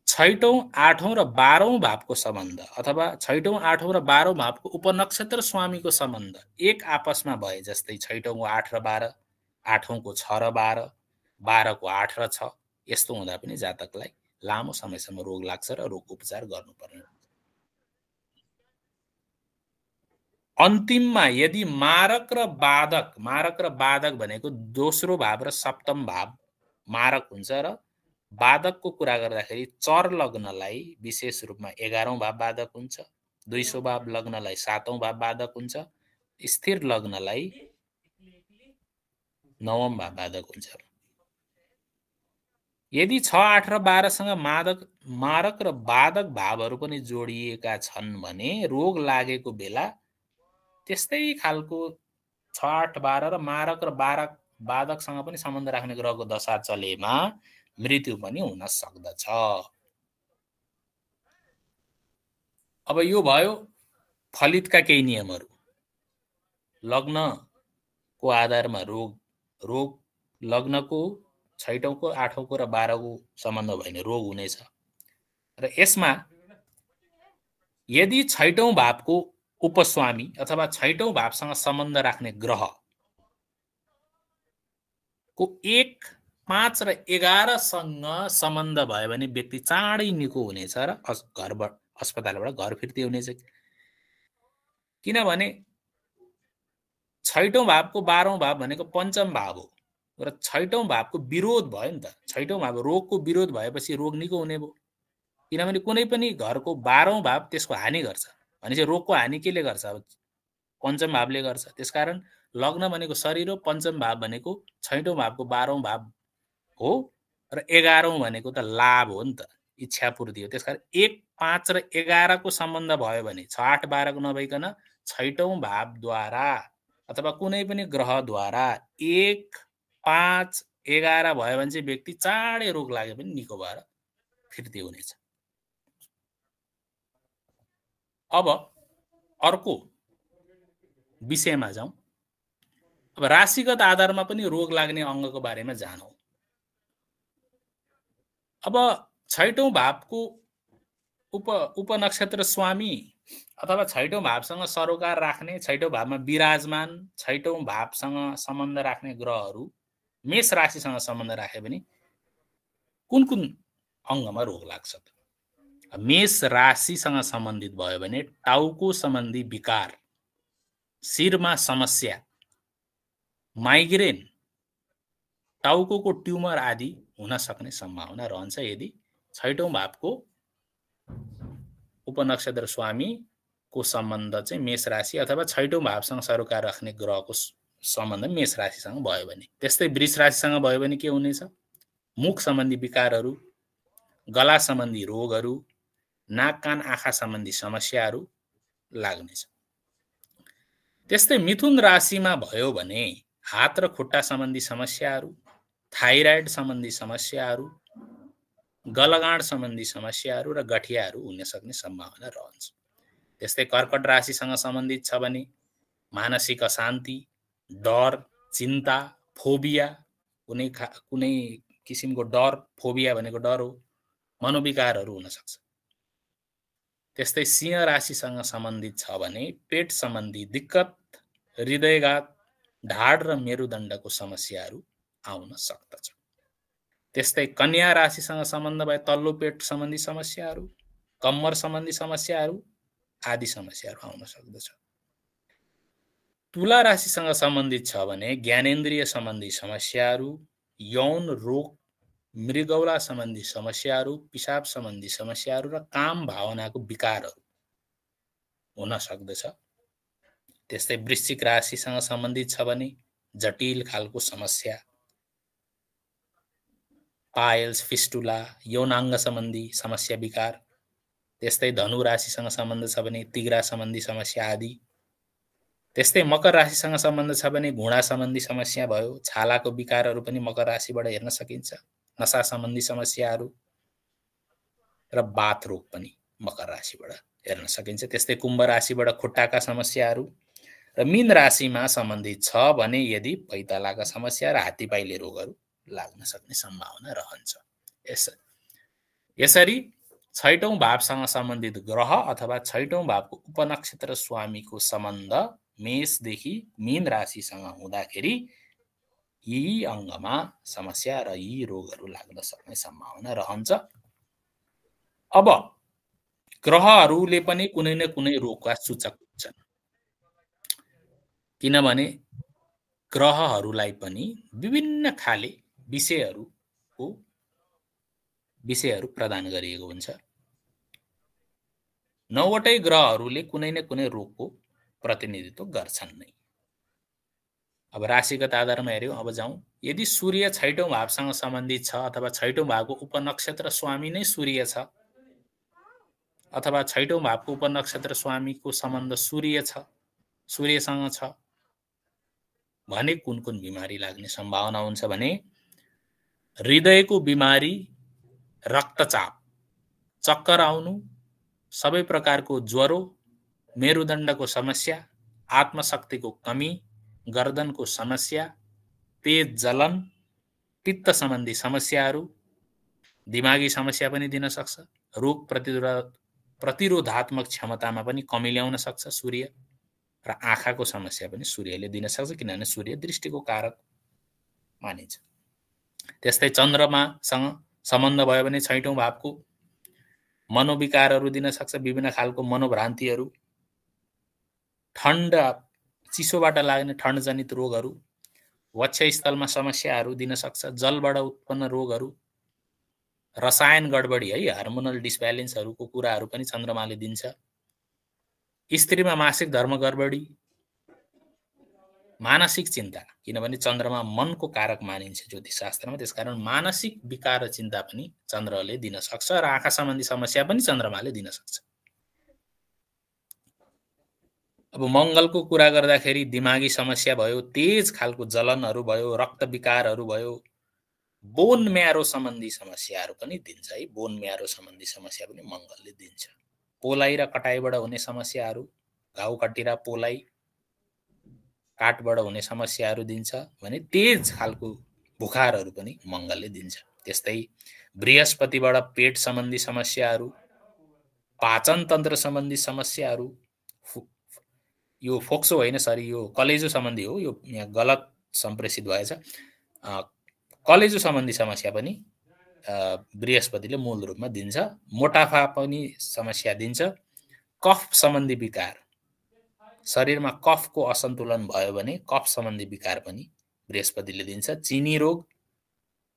6औं, 8औं र 12औं भावको सम्बन्ध अथवा 6औं, 8औं र 12औं भावको उपनक्षत्र स्वामीको सम्बन्ध एक आपसमा भए, जस्तै 6औंको 8 र 12, 8औंको 6 र 12, 12को 8 र 6, यस्तो हुँदा पनि जातकलाई लामो समयसम्म रोग लाग्छ र रोगको उपचार गर्नुपर्ने हुन्छ। अन्तिममा यदि मारक र बाधक भनेको दोस्रो भाव र सप्तम भाव मारक हुन्छ र बाधकको कुरा गर्दाखेरि चर लग्नलाई विशेष रूपमा 11औं भाव बाधक हुन्छ, 200 भाव लग्नलाई 7औं भाव बाधक हुन्छ, स्थिर लग्नलाई 9औं भाव बाधक हुन्छ। यदि 6, 8 र 12सँग मारक र बाधक भावहरू पनि जोडिएका छन् भने रोग लागेको बेला त्यस्तै खालको 6, 8, 12 र मारक र बाधकसँग पनि सम्बन्ध राख्ने ग्रहको दशा चलेमा मृत्यु पनि हुन सक्दछ। अब यो भयो फलितका केही नियमहरू। लग्नको आधारमा रोग लग्नको 6औंको, 8औंको र 12औंको सम्बन्ध भयो भने रोग हुनेछ। र यसमा यदि छैटौं भावको उपस्वामी अथवा छैटौं भावसँग सम्बन्ध राख्ने ग्रह को 1, 5 र 11 सँग सम्बन्ध भयो भने व्यक्ति चाँडै निको हुनेछ र घरबाट अस्पतालबाट घर फिर्ती हुनेछ। किनभने छैटौं भावको 12औं भाव भनेको पञ्चम भाव हो र छैटौं भावको विरोध भयो नि त। छैटौं भाव रोगको विरोध भएपछि रोग निको हुने भयो। किनभने कुनै पनि घरको 12औं भाव त्यसको हानि गर्छ। भनेपछि रोगको हानि केले गर्छ? अब पञ्चम भावले गर्छ। त्यसकारण लग्न भनेको शरीर हो, पञ्चम भाव भनेको छैटौं भावको 12औं भाव हो र 11औं भनेको त लाभ हो नि त, इच्छा पूर्ति हो। त्यसकारण 1, 5 र 11 को सम्बन्ध भयो भने 6, 8, 12 को नभइकन छैटौं भावद्वारा अथवा कुनै पनि ग्रहद्वारा 1, 5, 11 भयो भने चाहिँ व्यक्ति चाँडै रोग लागे पनि निको भएर फिर्ती हुनेछ। अब अर्को विषयमा जाउँ। अब राशिगत आधारमा पनि रोग लाग्ने अङ्गको बारेमा जानौँ। अब छैटौं भावको उपनक्षत्र स्वामी अथवा छैटौं भावसँग सरोकार राख्ने, छैटौं भावमा विराजमान, छैटौं भावसँग सम्बन्ध राख्ने ग्रहहरू मेष राशिसँग सम्बन्ध राखे भने कुन कुन अङ्गमा रोग लाग्छ त? मेष राशिसँग सम्बन्धित भयो भने टाउको सम्बन्धी विकार, शिरमा समस्या, माइग्रेन, टाउको ट्युमर आदि हुन सक्ने सम्भावना रहन्छ यदि छैटौं भावको उपनक्षत्र स्वामीको सम्बन्ध चाहिँ मेष राशि अथवा छैटौं भावसँग सरोकार राख्ने ग्रहको सम्बन्ध मेष राशिसँग भयो भने। त्यस्तै वृष राशिसँग भयो भने के हुनेछ? मुख सम्बन्धी विकारहरू, गला सम्बन्धी रोगहरू, नाक कान आँखा सम्बन्धी समस्याहरू लाग्नेछ। त्यस्तै मिथुन राशिमा भयो भने हात र खुट्टा सम्बन्धी समस्याहरू, थाइराइड सम्बन्धी समस्याहरू, गलगाँड सम्बन्धी समस्याहरू र गठियाहरू हुन सक्ने सम्भावना रहन्छ। त्यस्तै कर्कट राशिसँग सम्बन्धित छ भने मानसिक अशान्ति, डर, चिन्ता, फोबिया, कुनै किसिमको डर, फोबिया भनेको डर हो, मनोविकारहरू हुन सक्छ। त्यस्तै सिंह राशिसँग सम्बन्धित छ भने पेट सम्बन्धी दिक्कत, हृदयघात, ढाड र मेरुदण्डको समस्याहरू आउन सक्दछ। त्यस्तै कन्या राशिसँग सम्बन्ध भए तल्लो पेट सम्बन्धी समस्याहरू, कम्मर सम्बन्धी समस्याहरू आदि समस्याहरू आउन सक्दछ। तुला राशिसँग सम्बन्धित छ भने ज्ञानेन्द्रिय सम्बन्धी समस्याहरू, यौन रोग, मृगौला सम्बन्धी समस्याहरू, पिसाब सम्बन्धी समस्याहरू र काम भावनाको विकारहरू हुन सक्दछ। त्यस्तै वृश्चिक राशिसँग सम्बन्धित छ भने जटिल खालको समस्या, पाइल्स, फिस्टुला, यौनाङ्ग सम्बन्धी समस्या विकार। त्यस्तै धनु राशिसँग सम्बन्ध छ भने तिग्रा सम्बन्धी समस्या आदि। त्यस्तै मकर राशिसँग सम्बन्ध छ भने घुँडा सम्बन्धी समस्या भयो, छालाको विकारहरू पनि मकर राशिबाट हेर्न सकिन्छ, नसा सम्बन्धी समस्याहरू र बाथ रोग पनि मकर राशिबाट हेर्न सकिन्छ। त्यस्तै कुम्भ राशिबाट खुट्टाका समस्याहरू र मीन राशिमा सम्बन्धित छ भने यदि पैतालाका समस्या र हात्तीपाइले रोगहरू लाग्न सक्ने सम्भावना रहन्छ। यसरी छैटौं भावसँग सम्बन्धित ग्रह अथवा छैटौं भावको उपनक्षत्र स्वामीको सम्बन्ध मेषदेखि मीन राशिसँग हुँदाखेरि यी अङ्गमा समस्या र यी रोगहरू लाग्न सक्ने सम्भावना रहन्छ। अब ग्रहहरूले पनि कुनै न कुनै रोगका सूचक हुन्छन्, किनभने ग्रहहरूलाई पनि विभिन्न खाले विषयहरू प्रदान गरिएको हुन्छ। 9वटै ग्रहहरूले कुनै न कुनै रोगको प्रतिनिधित्व गर्छन् नै। अब राशिगत आधारमा हेर्यौँ। अब जाउँ। यदि सूर्य छैटौं भावसँग सम्बन्धित छ अथवा छैटौं भावको उपनक्षत्र स्वामी नै सूर्य छ अथवा छैटौं भावको उपनक्षत्र स्वामीको सम्बन्ध सूर्यसँग छ भने कुन कुन बिमारी लाग्ने सम्भावना हुन्छ भने हृदयको बिमारी, रक्तचाप, चक्कर आउनु, सबै प्रकारको ज्वरो, मेरुदण्डको समस्या, आत्मशक्तिको कमी, गर्दनको समस्या, पेट जलन, पित्त सम्बन्धी समस्याहरू, दिमागी समस्या पनि दिन सक्छ, रोग प्रतिरोधात्मक क्षमतामा पनि कमी ल्याउन सक्छ सूर्य, र आँखाको समस्या पनि सूर्यले दिन सक्छ, किनभने सूर्य दृष्टिको कारक मानिन्छ। त्यस्तै चन्द्रमासँग सम्बन्ध भयो भने 6औं भावको मनोविकारहरू दिन सक्छ, विभिन्न खालको मनोभ्रान्तिहरू, ठण्ड चिसोबाट लाग्ने ठण्डजनित रोगहरू, वक्षस्थलमा समस्याहरू दिन सक्छ, जलबाट उत्पन्न रोगहरू, रसायन गडबडी है हार्मोनल डिसब्यालेन्सहरूको कुराहरू पनि चन्द्रमाले दिन्छ। स्त्रीमा मासिक धर्म गडबडी, मानसिक चिन्ता, किनभने चन्द्रमा मनको कारक मानिन्छ ज्योतिषशास्त्रमा, त्यसकारण मानसिक विकार र चिन्ता पनि चन्द्रले दिन सक्छ, र आँखा सम्बन्धी समस्या पनि चन्द्रमाले दिन सक्छ। अब मङ्गलको कुरा गर्दाखेरि दिमागी समस्या भयो, तेज खालको जलनहरू भयो, रक्त विकारहरू भयो, बोन म्यारो सम्बन्धी समस्याहरू पनि दिन्छ है। बोन म्यारो सम्बन्धी समस्या पनि मङ्गलले दिन्छ। पोलाइ र कटाइबाट हुने समस्याहरू, घाउ खटिरा पोलाइ काटबाट हुने समस्याहरू दिन्छ भने तेज खालको बुखारहरू पनि मङ्गलले दिन्छ। त्यस्तै बृहस्पतिबाट पेट सम्बन्धी समस्याहरू, पाचन तन्त्र सम्बन्धी समस्याहरू, यो फोक्सो होइन सरी यो कलेजो सम्बन्धी हो, यो यहाँ गलत सम्प्रेषित भएछ, कलेजो सम्बन्धी समस्या पनि बृहस्पतिले मूल रूपमा दिन्छ। मोटापा पनि समस्या दिन्छ। कफ सम्बन्धी विकार, शरीरमा कफको असन्तुलन भयो भने कफ सम्बन्धी विकार पनि बृहस्पतिले दिन्छ। चिनी रोग,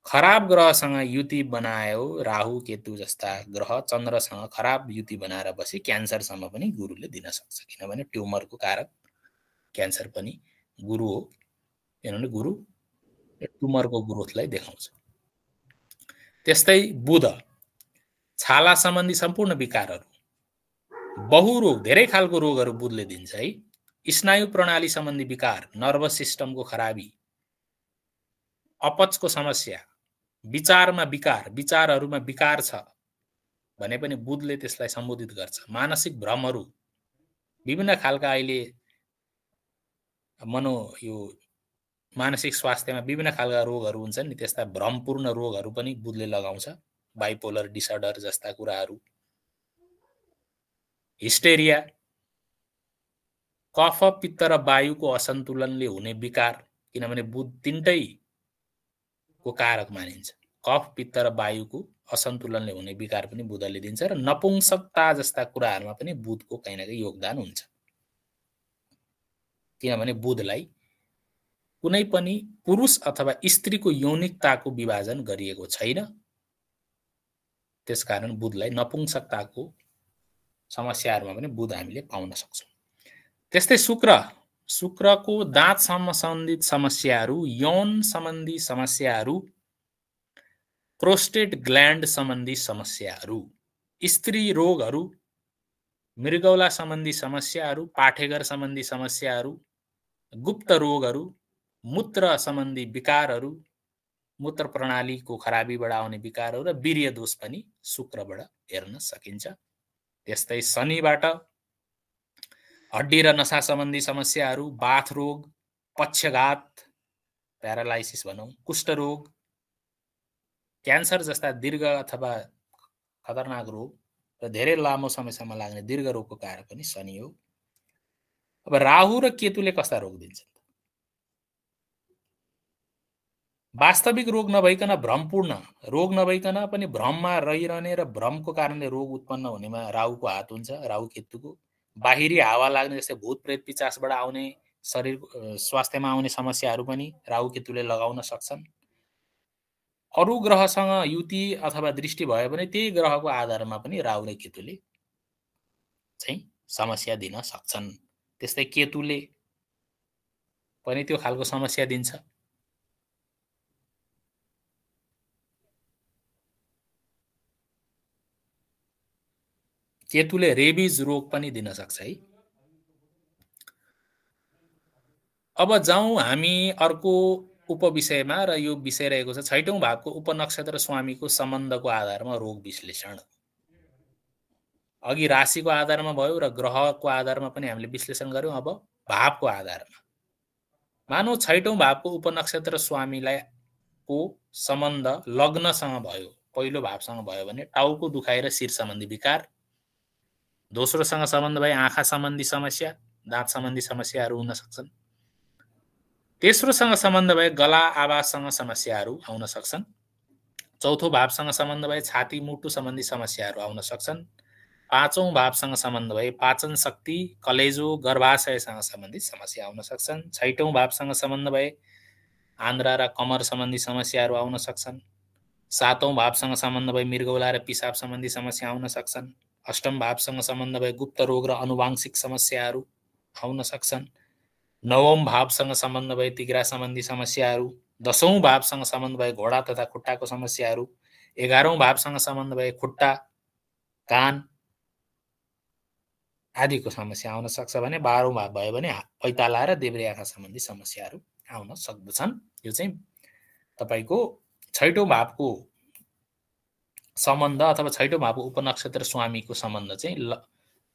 खराब ग्रहसँग युति बनायो, राहु केतु जस्ता ग्रह चन्द्रसँग खराब युति बनाएर बसी क्यान्सरसम्म पनि गुरुले दिन सक्छ, किनभने ट्युमरको कारक क्यान्सर पनि गुरु हो, किनभने गुरु ट्युमरको ग्रोथलाई देखाउँछ। त्यस्तै बुध, छाला सम्बन्धी सम्पूर्ण विकारहरू, बहुरोग, धेरै खालको रोगहरू बुधले दिन्छ है। स्नायु प्रणाली सम्बन्धी विकार, नर्भस सिस्टमको खराबी, अपचको समस्या, विचारमा विकार, विचारहरूमा विकार छ भने पनि बुधले त्यसलाई सम्बोधित गर्छ। मानसिक भ्रमहरू, विभिन्न खालका अहिले यो मानसिक स्वास्थ्यमा विभिन्न खालका रोगहरू हुन्छन् नि, त्यस्ता भ्रमपूर्ण रोगहरू पनि बुधले लगाउँछ, बाइपोलर डिसअर्डर जस्ता कुराहरू। हिस्टेरिया, कफ पित्त र वायुको असन्तुलनले हुने विकार, किनभने बुध तिनटैको कारक मानिन्छ। कफ पित्त र वायुको असन्तुलनले हुने विकार पनि बुधले दिन्छ, र नपुंसकता जस्ता कुराहरूमा पनि बुधको कहीँ न कहीँ योगदान हुन्छ, किनभने बुधलाई कुनै पनि पुरुष अथवा स्त्रीको यौनिकताको विभाजन गरिएको छैन, त्यसकारण बुधलाई नपुंसकताको समस्याहरूमा पनि बुध हामीले पाउन सक्छौँ। त्यस्तै शुक्रको दाँत सम्बन्धित समस्याहरू, यौन सम्बन्धी समस्याहरू, प्रोस्टेट ग्ल्यान्ड सम्बन्धी समस्याहरू, स्त्री रोगहरू, मृगौला सम्बन्धी समस्याहरू, पाठेघर सम्बन्धी समस्याहरू, गुप्त रोगहरू, मूत्र सम्बन्धी विकारहरू, मूत्र प्रणालीको खराबीबाट आउने विकारहरू र वीर्य दोष पनि शुक्रबाट हेर्न सकिन्छ। त्यस्तै शनिबाट हड्डी र नसा सम्बन्धी समस्याहरू, बाथ रोग, पक्षघात, प्यारालाइसिस भनौँ, कुष्ठरोग, क्यान्सर जस्ता दीर्घ अथवा खतरनाक रोग र धेरै लामो समयसम्म लाग्ने दीर्घ रोगको कारक पनि शनि हो। अब राहु र केतुले कस्ता रोग दिन्छन्? वास्तविक रोग नभइकन भ्रमपूर्ण रोग नभइकन पनि भ्रममा रहिरहने र भ्रमको कारणले रोग उत्पन्न हुनेमा राहुको हात हुन्छ, राहु केतुको। बाहिरी हावा लाग्ने जस्तै भूत प्रेत पिचासबाट आउने शरीर स्वास्थ्यमा आउने समस्याहरू पनि राहु केतुले लगाउन सक्छन्। अरू ग्रहसँग युति अथवा दृष्टि भयो भने त्यही ग्रहको आधारमा पनि राहु र केतुले चाहिँ समस्या दिन सक्छन्। त्यस्तै केतुले पनि त्यो खालको समस्या दिन्छ। केतुले रेबिज रोग पनि दिन सक्छ है। अब जाउँ हामी अर्को उपविषयमा, र यो विषय रहेको छ 6औं भावको उपनक्षत्र स्वामीको सम्बन्धको आधारमा रोग विश्लेषण। अघि राशिको आधारमा भयो र ग्रहको आधारमा पनि हामीले विश्लेषण गर्यौं। अब भावको आधारमा मानौ 6औं भावको उपनक्षत्र स्वामीलाई को सम्बन्ध लग्नसँग भयो, पहिलो भावसँग भयो भने टाउको दुखाइ र शिर सम्बन्धी विकार, दोस्रोसँग सम्बन्ध भए आँखा सम्बन्धी समस्या, दाँत सम्बन्धी समस्याहरू हुन सक्छन्, तेस्रोसँग सम्बन्ध भए गला आवाजसँग समस्याहरू आउन सक्छन्, चौथो भावसँग सम्बन्ध भए छाती मुटु सम्बन्धी समस्याहरू आउन सक्छन्, पाँचौं भावसँग सम्बन्ध भए पाचन शक्ति, कलेजो, गर्भाशयसँग सम्बन्धित समस्या आउन सक्छन्, छैटौं भावसँग सम्बन्ध भए आन्द्रा र कमर सम्बन्धी समस्याहरू आउन सक्छन्, सातौं भावसँग सम्बन्ध भए मृगौला र पिसाब सम्बन्धी समस्या आउन सक्छन्, अष्टम भावसँग सम्बन्ध भए गुप्त रोग र आनुवांशिक समस्याहरू आउन सक्छन्, नवौं भावसँग सम्बन्ध भए तिघ्रा सम्बन्धी समस्याहरू, दशौं भावसँग सम्बन्ध भए घोडा तथा खुट्टाको समस्याहरू, 11औं भावसँग सम्बन्ध भए खुट्टा, कान आदिको समस्या आउन सक्छ भने 12औं भाव भयो भने पैताला र देब्रे आँखा सम्बन्धी समस्याहरू आउन सक्दछन्। यो चाहिँ तपाईको छैटौं भावको सम्बन्ध अथवा छैटौं भावको उपनक्षत्र स्वामीको सम्बन्ध चाहिँ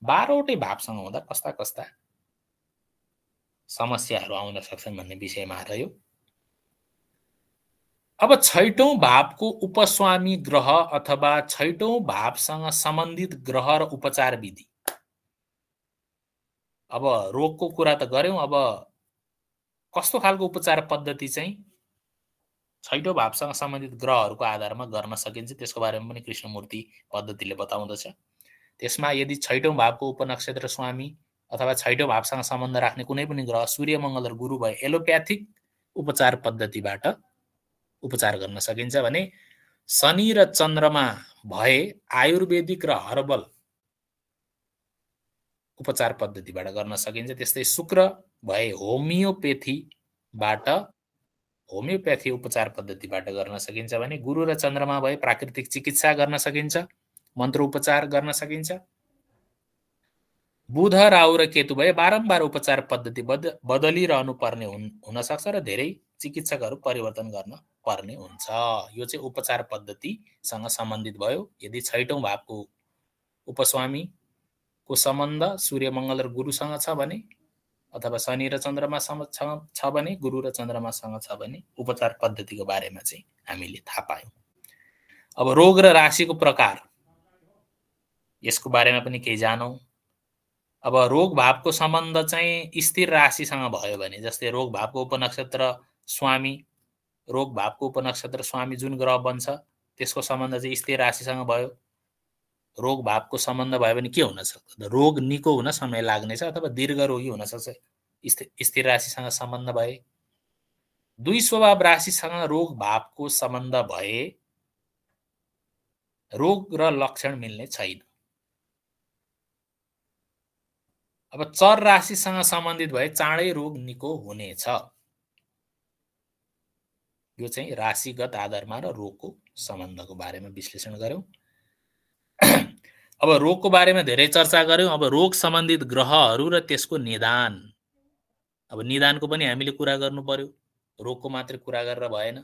12वटै भावसँग हुँदा कस्ता कस्ता समस्याहरू आउन सक्छन् भन्ने विषयमा रह्यो। अब छैटौं भावको उपस्वामी ग्रह अथवा छैटौं भावसँग सम्बन्धित ग्रह र उपचार विधि। अब रोगको कुरा त गर्यौं, अब कस्तो खालको उपचार पद्धति चाहिँ छैटौं भावसँग सम्बन्धित ग्रहहरूको आधारमा गर्न सकिन्छ त्यसको बारेमा पनि कृष्णमूर्ति पद्धतिले बताउँदछ। त्यसमा यदि छैटौं भावको उपनक्षत्र स्वामी अथवा छैटौं भावसँग सम्बन्ध राख्ने कुनै पनि ग्रह सूर्य मङ्गल र गुरु भए एलोप्याथिक उपचार पद्धतिबाट उपचार गर्न सकिन्छ भने शनि र चन्द्रमा भए आयुर्वेदिक र हर्बल उपचार पद्धतिबाट गर्न सकिन्छ। त्यस्तै शुक्र भए होमियोप्याथी उपचार पद्धतिबाट गर्न सकिन्छ भने गुरु र चन्द्रमा भए प्राकृतिक चिकित्सा गर्न सकिन्छ, मन्त्र उपचार गर्न सकिन्छ। बुध राहु र केतु भए बारम्बार उपचार पद्धति बदलिरहनु पर्ने हुन सक्छ र धेरै चिकित्सकहरू परिवर्तन गर्न पर्ने हुन्छ। यो चाहिँ उपचार पद्धतिसँग सम्बन्धित भयो। यदि छैटौं भावको उपस्वामीको सम्बन्ध सूर्य मङ्गल र गुरुसँग छ भने अथवा शनि र चन्द्रमासँग छ भने गुरु र चन्द्रमासँग छ भने उपचार पद्धतिको बारेमा चाहिँ हामीले थाहा पायौं। अब रोग र राशिको प्रकार यसको बारेमा पनि केही जानौं। अब रोग भावको सम्बन्ध चाहिँ स्थिर राशिसँग भयो भने जस्तै रोग भावको उपनक्षत्र स्वामी जुन ग्रह बन्छ त्यसको सम्बन्ध चाहिँ स्थिर राशिसँग भयो। रोग भावको सम्बन्ध भयो भने के हुन सक्छ? रोग निको हुन समय लाग्नेछ अथवा दीर्घरोगी हुन सक्छ स्थिर राशिसँग सम्बन्ध भए। दुई स्वभाव राशिसँग रोग भावको सम्बन्ध भए रोग र लक्षण मिल्ने छैन। अब चर राशिसँग सम्बन्धित भए चाँडै रोग निको हुनेछ। यो चाहिँ राशिगत आधारमा र रोगको सम्बन्धको बारेमा विश्लेषण गर्यौं। अब रोगको बारेमा धेरै चर्चा गर्यौं। अब रोग सम्बन्धित ग्रहहरू र त्यसको निदान। अब निदानको पनि हामीले कुरा गर्नु पर्यो, रोगको मात्रै कुरा गरेर भएन।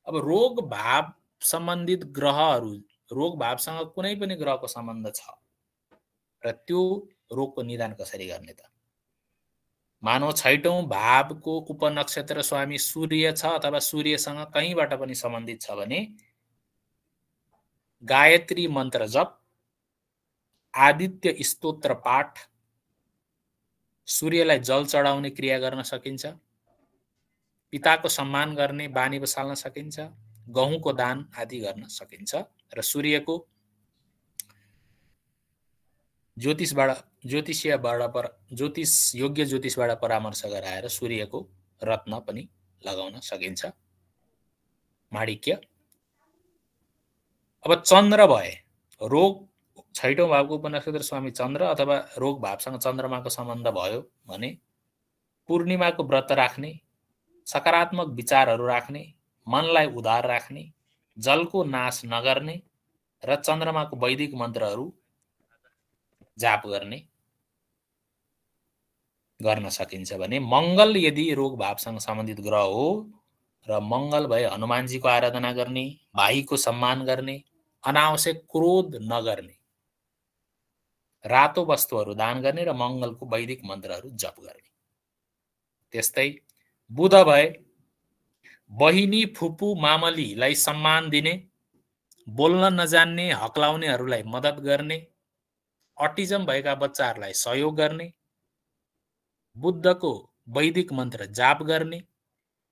अब रोग भाव सम्बन्धित ग्रहहरू, रोग भावसँग कुनै पनि ग्रहको सम्बन्ध छ र त्यो रोगको निदान कसरी गर्ने त? मानव छैटौं भावको उपनक्षत्र स्वामी सूर्य छ अथवा सूर्यसँग कहीँबाट पनि सम्बन्धित छ भने गायत्री मन्त्र जप, आदित्य स्तोत्र पाठ, सूर्यलाई जल चढाउने क्रिया गर्न सकिन्छ, पिताको सम्मान गर्ने बानी बसाल्न सकिन्छ, गहुँको दान आदि गर्न सकिन्छ र सूर्यको योग्य ज्योतिषबाट परामर्श गराएर सूर्यको रत्न पनि लगाउन सकिन्छ, माणिक्य। अब चन्द्र भए रोग छैटौं भावको उपनक्षत्र स्वामी चन्द्र अथवा रोग भावसँग चन्द्रमाको सम्बन्ध भयो भने पूर्णिमाको व्रत राख्ने, सकारात्मक विचारहरू राख्ने, मनलाई उदार राख्ने, जलको नाश नगर्ने र चन्द्रमाको वैदिक मन्त्रहरू जाप गर्न सकिन्छ भने मंगल यदि रोग भावसँग सम्बन्धित ग्रह हो र मंगल भए हनुमानजीको आराधना गर्ने, भाइको सम्मान गर्ने, अनावश्यक क्रोध नगर्ने, रातो वस्तुहरू दान गर्ने र मंगलको वैदिक मन्त्रहरू जप गर्ने। त्यस्तै बुध भए बहिनी, फुपू, मामलीलाई सम्मान दिने, बोल्न नजान्ने हक्लाउनेहरूलाई मद्दत गर्ने, अटिजम भएका बच्चाहरूलाई सहयोग गर्ने, बुद्धको वैदिक मन्त्र जाप गर्ने,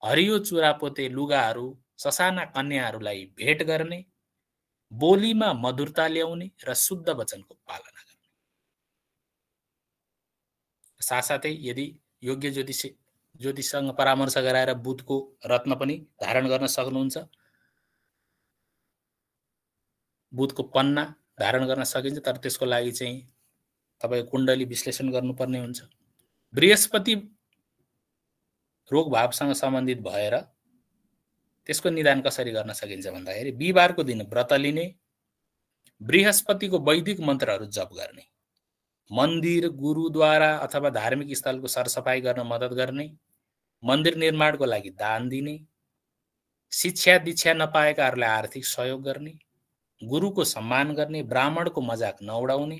हरियो चुरापोते लुगाहरू ससाना कन्याहरूलाई भेट गर्ने, बोलीमा मधुरता ल्याउने र शुद्ध वचनको पालना गर्ने। साथसाथै यदि योग्य ज्योतिषसँग परामर्श गराएर बुधको रत्न पनि धारण गर्न सक्नुहुन्छ, बुधको पन्ना धारण गर्न सकिन्छ, तर त्यसको लागि चाहिँ तपाईको कुण्डली विश्लेषण गर्नुपर्ने हुन्छ। बृहस्पति रोग भावसँग सम्बन्धित भएर त्यसको निदान कसरी गर्न सकिन्छ भन्दाखेरि बिहीबारको दिन व्रत लिने, बृहस्पतिको वैदिक मन्त्रहरू जप गर्ने, मन्दिर, गुरुद्वारा अथवा धार्मिक स्थलको सरसफाई गर्न मद्दत गर्ने, मन्दिर निर्माणको लागि दान दिने, शिक्षा दीक्षा नपाएकाहरूलाई आर्थिक सहयोग गर्ने, गुरुको सम्मान गर्ने, ब्राह्मणको मजाक नउडाउने,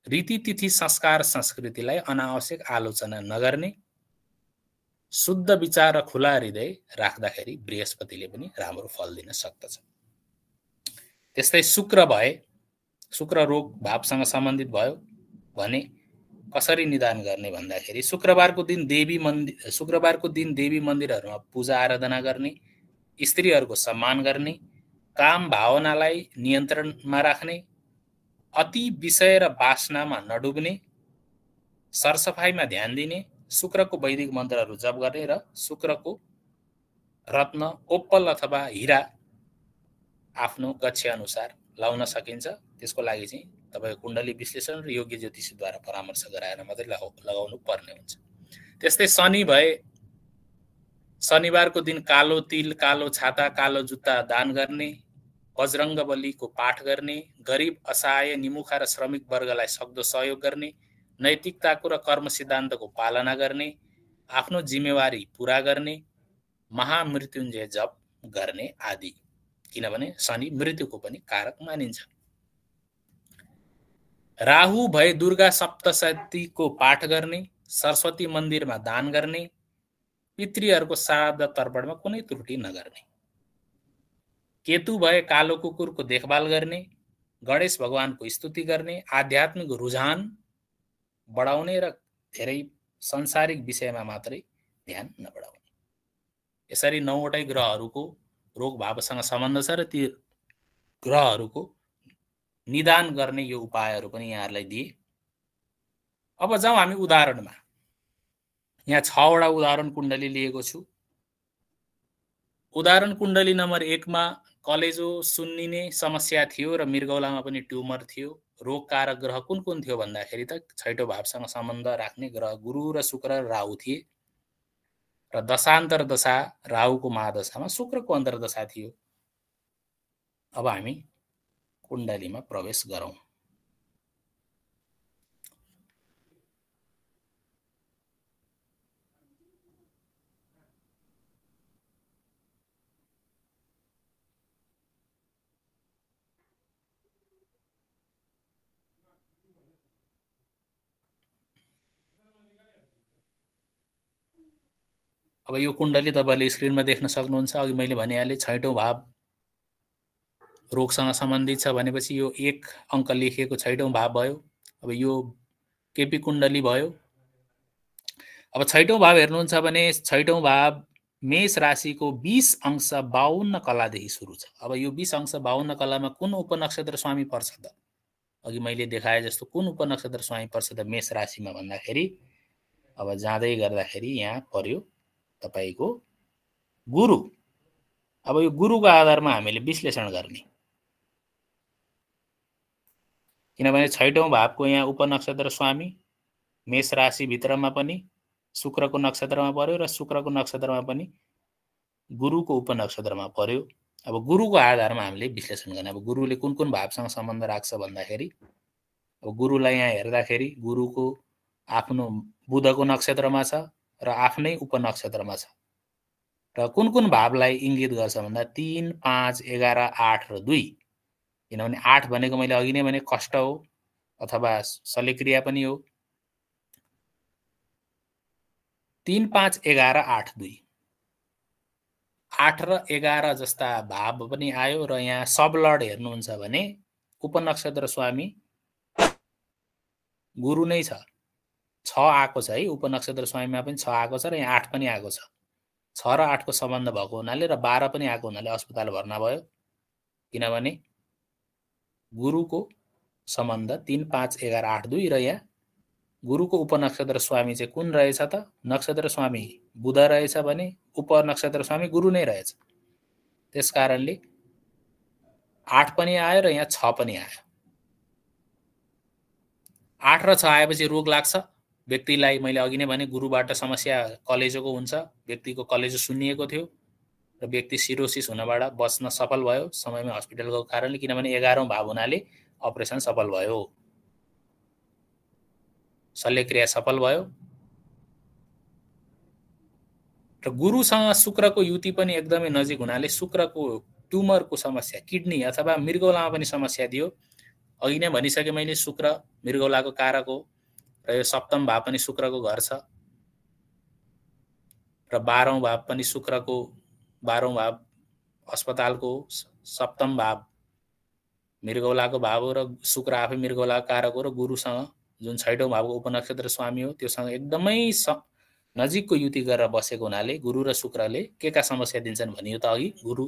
रीतितिथि संस्कार संस्कृतिलाई अनावश्यक आलोचना नगर्ने, शुद्ध विचार र खुला हृदय राख्दाखेरि बृहस्पतिले पनि राम्रो फल दिन सक्दछ। त्यस्तै शुक्र रोग भावसँग सम्बन्धित भयो भने कसरी निदान गर्ने भन्दाखेरि शुक्रबारको दिन देवी मन्दिरहरूमा पूजा आराधना गर्ने, स्त्रीहरूको सम्मान गर्ने, काम भावनालाई नियन्त्रणमा राख्ने, अति विषय र वासनामा नडुब्ने, सरसफाइमा ध्यान दिने, शुक्रको वैदिक मन्त्रहरू जप गर्ने र शुक्रको रत्न ओप्पल अथवा हीरा आफ्नो गच्छे अनुसार लाउन सकिन्छ। त्यसको लागि चाहिँ तपाईको कुण्डली विश्लेषण र योग्य ज्योतिषीद्वारा परामर्श गराएर मात्रै लगाउनु पर्ने हुन्छ। त्यस्तै शनि भए शनिबारको दिन कालो तिल, कालो छाता, कालो जुत्ता दान गर्ने, बजरङ्ग बलीको पाठ गर्ने, गरिब असहाय निमुखा र श्रमिक वर्गलाई सक्दो सहयोग गर्ने, नैतिकताको र कर्म सिद्धान्तको पालना गर्ने, आफ्नो जिम्मेवारी पूरा गर्ने, महामृत्युञ्जय जप गर्ने आदि। किनभने शनि मृत्युको पनि कारक मानिन्छ। राहु भए दुर्गा सप्तशतीको पाठ गर्ने, सरस्वती मन्दिरमा दान गर्ने, पितृहरूको श्राद्ध तर्पणमा कुनै त्रुटि नगर्ने। केतु भए कालो कुकुरको देखभाल गर्ने, गणेश भगवानको स्तुति गर्ने, आध्यात्मिक रुझान बढाउने र धेरै संसारिक विषयमा मात्रै ध्यान नबढाउने। यसरी 9वटै ग्रहहरूको रोग भावसँग सम्बन्ध छ र ती ग्रहहरूको निदान गर्ने यो उपायहरू पनि यहाँहरूलाई दिए। अब जाउँ हामी उदाहरणमा। यहाँ 6वटा उदाहरण कुण्डली लिएको छु। उदाहरण कुण्डली नम्बर 1 मा कलेजो सुन्निने समस्या थियो र मृगौलामा पनि ट्युमर थियो। रोगकारक ग्रह कुन कुन थियो भन्दाखेरि त 6ठो भावसँग सम्बन्ध राख्ने ग्रह गुरु र शुक्र र राहु थिए र दशान्तर दशा राहुको महादशामा शुक्रको अन्तर्दशा थियो। अब हामी कुण्डलीमा प्रवेश गरौँ। अब यो कुण्डली तपाईले स्क्रिनमा देख्न सक्नुहुन्छ। अघि मैले भनिहालेँ 6ठो भाव रोगसँग सम्बन्धित छ भनेपछि यो 1 अङ्क लेखिएको 6ठो भाव भयो। अब यो केपी कुण्डली भयो। अब 6ठो भाव हेर्नुहुन्छ भने 6ठो भाव मेष राशिको 20 अंश 52 कलादेखि सुरु छ। अब यो 20 अंश 52 कलामा कुन उपनक्षत्र स्वामी पर्छ त? अघि मैले देखाए जस्तो कुन उपनक्षत्र स्वामी पर्छ त मेष राशिमा भन्दाखेरि अब जाँदै गर्दाखेरि यहाँ पर्यो तपाईको गुरु। अब यो गुरुको आधारमा हामीले विश्लेषण गर्ने, किनभने 6ठौं भावको यहाँ उपनक्षत्र स्वामी मेष राशि भित्रमा पनि शुक्रको नक्षत्रमा पर्यो र शुक्रको नक्षत्रमा पनि गुरुको उपनक्षत्रमा पर्यो। अब गुरुको आधारमा हामीले विश्लेषण गर्ने। अब गुरुले कुन कुन भावसँग सम्बन्ध राख्छ भन्दाखेरि अब गुरुलाई यहाँ हेर्दाखेरि गुरुको आफ्नो बुधको नक्षत्रमा छ र आफ्नै उपनक्षत्रमा छ र कुन कुन भावलाई इङ्गित गर्छ भन्दा 3, 5, 11, 8 र 2। किनभने 8 भनेको मैले अघि नै भने कष्ट हो अथवा शल्यक्रिया पनि हो। 3, 5, 11, 8, 2 8 र 11 जस्ता भाव पनि आयो र यहाँ सबलड हेर्नुहुन्छ भने उपनक्षत्र स्वामी गुरु नै छ। 6 आएको छ है, उपनक्षत्र स्वामीमा पनि 6 आएको छ र यहाँ 8 पनि आएको छ। 6 र 8 को सम्बन्ध भएको हुनाले र 12 पनि आएको हुनाले अस्पताल भर्ना भयो। किनभने गुरुको सम्बन्ध 3, 5, 11, 8, 2 र यहाँ गुरुको उपनक्षत्र स्वामी चाहिँ कुन रहेछ त? नक्षत्र स्वामी बुध रहेछ भने उपनक्षत्र स्वामी गुरु नै रहेछ। त्यस कारणले 8 पनि आयो र यहाँ 6 पनि आयो। 8 र 6 आएपछि रोग लाग्छ व्यक्तिलाई। मैले अघि नै भने गुरुबाट समस्या कलेजोको हुन्छ, व्यक्तिको कलेजो सुन्निएको थियो र व्यक्ति सिरोसिस हुनबाट बच्न सफल भयो समयमा हस्पिटल गएको कारणले। किनभने 11औं भाव हुनाले अपरेसन सफल भयो, शल्यक्रिया सफल भयो। र गुरुसँग शुक्रको युति पनि एकदमै नजिक हुनाले शुक्रको ट्युमरको समस्या, किडनी अथवा मृगौलामा पनि समस्या दियो। अघि नै भनिसके मैले, शुक्र मृगौलाको कारक हो र यो सप्तम भाव पनि शुक्रको घर छ र 12औं भाव पनि शुक्रको, 12औं भाव अस्पतालको, सप्तम भाव मृगौलाको भाव हो र शुक्र आफै मृगौलाको कारक हो र गुरुसँग जुन 6औं भावको उपनक्षत्र स्वामी हो त्योसँग एकदमै नजिकको युति गरेर बसेको हुनाले गुरु र शुक्रले के का समस्या दिन्छन् भनियो त अघि। गुरु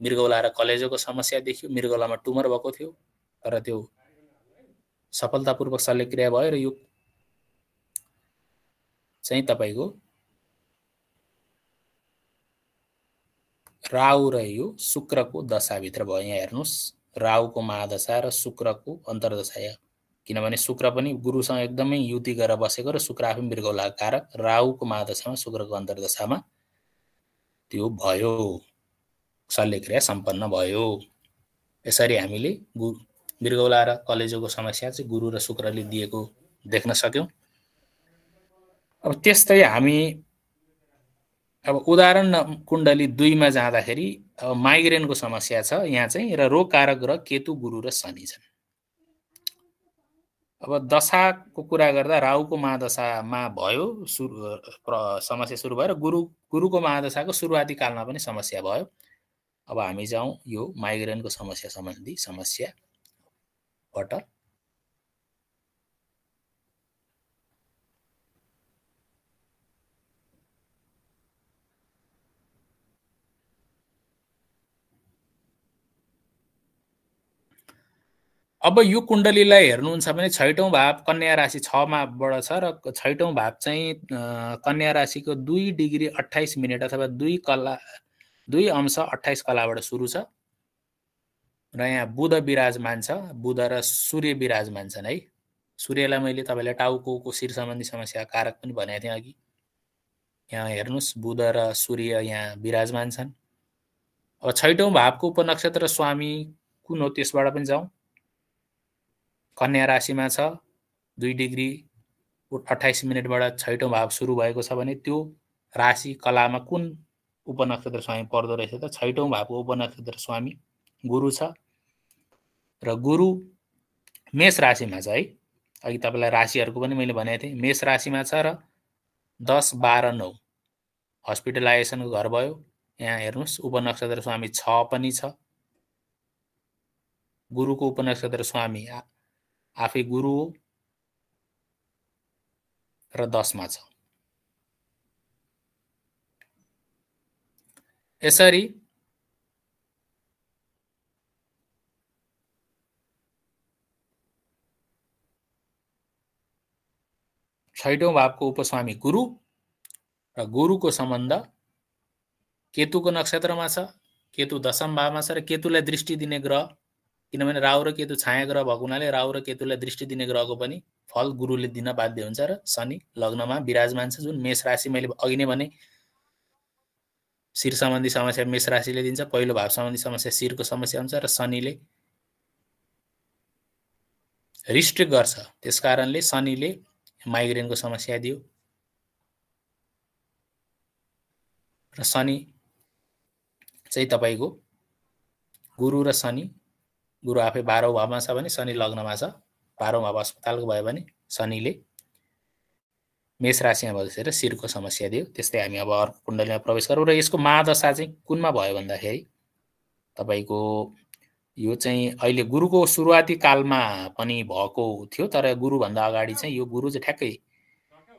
मृगौला र कलेजोको समस्या देखियो, मृगौलामा ट्युमर भएको थियो र त्यो सफलतापूर्वक शल्यक्रिया भयो र यो चाहिँ तपाईको राहु र यो शुक्रको दशाभित्र भयो। यहाँ हेर्नुहोस्, राहुको महादशा र शुक्रको अन्तर्दशा। किनभने शुक्र पनि गुरुसँग एकदमै युति गरेर बसेको र शुक्र आफै मृगौलाको कारक, राहुको महादशामा शुक्रको अन्तर्दशामा त्यो भयो, शल्यक्रिया सम्पन्न भयो। यसरी हामीले मृगौला र कलेजोको समस्या चाहिँ गुरु र शुक्रले दिएको देख्न सक्यौं। अब त्यस्तै हामी अब उदाहरण कुण्डली 2 मा जाँदाखेरि अब माइग्रेनको समस्या छ यहाँ चाहिँ र रोग कारक ग्रह केतु, गुरु र शनि छन्। अब दशाको कुरा गर्दा राहुको महादशामा भयो समस्या सुरु भयो र गुरुको महादशाको सुरुवाती कालमा पनि समस्या भयो। अब हामी जाउँ यो माइग्रेनको समस्या सम्बन्धी समस्याबाट। अब यो कुण्डलीलाई हेर्नुहुन्छ भने 6औं भाव कन्या राशि 6 मा बढ छ र 6औं भाव चाहिँ कन्या राशिको 2 डिग्री 28 मिनेट अथवा 2 अंश 28 कलाबाट सुरु छ र यहाँ बुध विराजमान छ, बुध र सूर्य विराजमान छन् है। सूर्यलाई मैले तपाईलाई टाउको शिर सम्बन्धी समस्या कारक पनि भनेको थिएँ अघि। यहाँ हेर्नुस्, बुध र सूर्य यहाँ विराजमान छन्। अब 6औं भावको उपनक्षत्र स्वामी कुन हो त्यसबाट पनि जाउँ। कन्या राशिमा छ, 2 डिग्री 28 मिनेटबाट 6औं भाव सुरु भएको छ भने त्यो राशि कलामा कुन उपनक्षत्र स्वामी पर्दो रहेछ त? 6औं भावको उपनक्षत्र स्वामी गुरु छ र गुरु मेष राशिमा छ है। अघि तपाईलाई राशिहरुको पनि मैले भनेको थिएँ। मेष राशिमा छ र 10, 12, 9 हस्पिटलाइजेसनको घर भयो। यहाँ हेर्नुस्, उपनक्षत्र स्वामी 6 पनि छ। गुरुको उपनक्षत्र स्वामी आफै गुरु हो र 10 मा छ। यसरी छैटौं भावको उपस्वामी गुरु र गुरुको सम्बन्ध केतुको नक्षत्रमा छ। केतु 10औं भावमा छ र केतुलाई दृष्टि दिने ग्रह, किनभने राहु र केतु छाया ग्रह भएको हुनाले राहु र केतुलाई दृष्टि दिने ग्रहको पनि फल गुरुले दिन बाध्य हुन्छ र शनि लग्नमा विराजमान छ, जुन मेष राशि मैले अघि नै भने शिर सम्बन्धी समस्या मेष राशिले दिन्छ। पहिलो भाव सम्बन्धी समस्या शिरको समस्या हुन्छ र शनिले रिस्ट्रिक्ट गर्छ। त्यसकारणले शनिले माइग्रेनको समस्या दियो र शनि चाहिँ तपाईको गुरु र शनि, गुरु आफै 12औं भावमा छ भने शनि लग्नमा छ। 12औं भाव अस्पतालको भयो भने शनिले मेष राशिमा बसेर शिरको समस्या दियो। त्यस्तै हामी अब अर्को कुण्डलीमा प्रवेश गरौँ र यसको महादशा चाहिँ कुनमा भयो भन्दाखेरि तपाईको यो चाहिँ अहिले गुरुको सुरुवाती कालमा पनि भएको थियो, तर गुरुभन्दा अगाडि चाहिँ यो गुरु चाहिँ ठ्याक्कै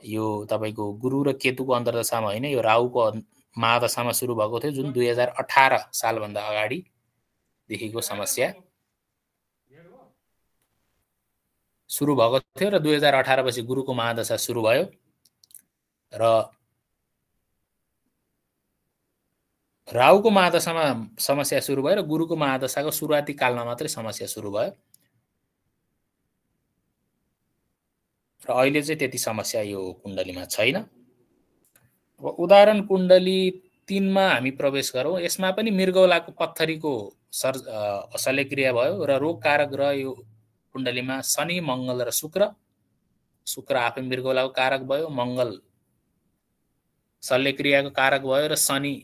यो तपाईको गुरु र केतुको अन्तर्दशामा होइन, यो राहुको महादशामा सुरु भएको थियो, जुन 2018 सालभन्दा अगाडिदेखिको समस्या सुरु भएको थियो र 2018 पछि गुरुको महादशा सुरु भयो र राहुको महादशामा समस्या सुरु भयो र गुरुको महादशाको सुरुवाती कालमा मात्रै समस्या सुरु भयो र अहिले चाहिँ त्यति समस्या यो कुण्डलीमा छैन। अब उदाहरण कुण्डली 3 मा हामी प्रवेश गरौँ। यसमा पनि मृगौलाको पत्थरीको शल्यक्रिया भयो र रोगकारक ग्रह यो कुण्डलीमा शनि, मङ्गल र शुक्र। शुक्र आफै मृगौलाको कारक भयो, मङ्गल शल्यक्रियाको कारक भयो र शनि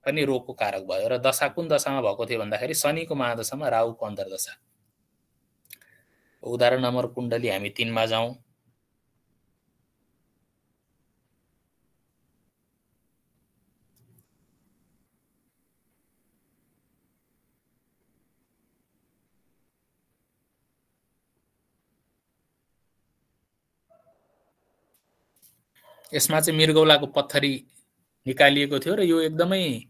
पनि रोगको कारक भयो र दशा कुन दशामा भएको थियो भन्दाखेरि शनिको महादशामा राहुको अन्तर्दशा। उदाहरण नम्बर कुण्डली हामी 3 मा जाउँ। यसमा चाहिँ मृगौलाको पत्थरी निकालिएको थियो र यो एकदमै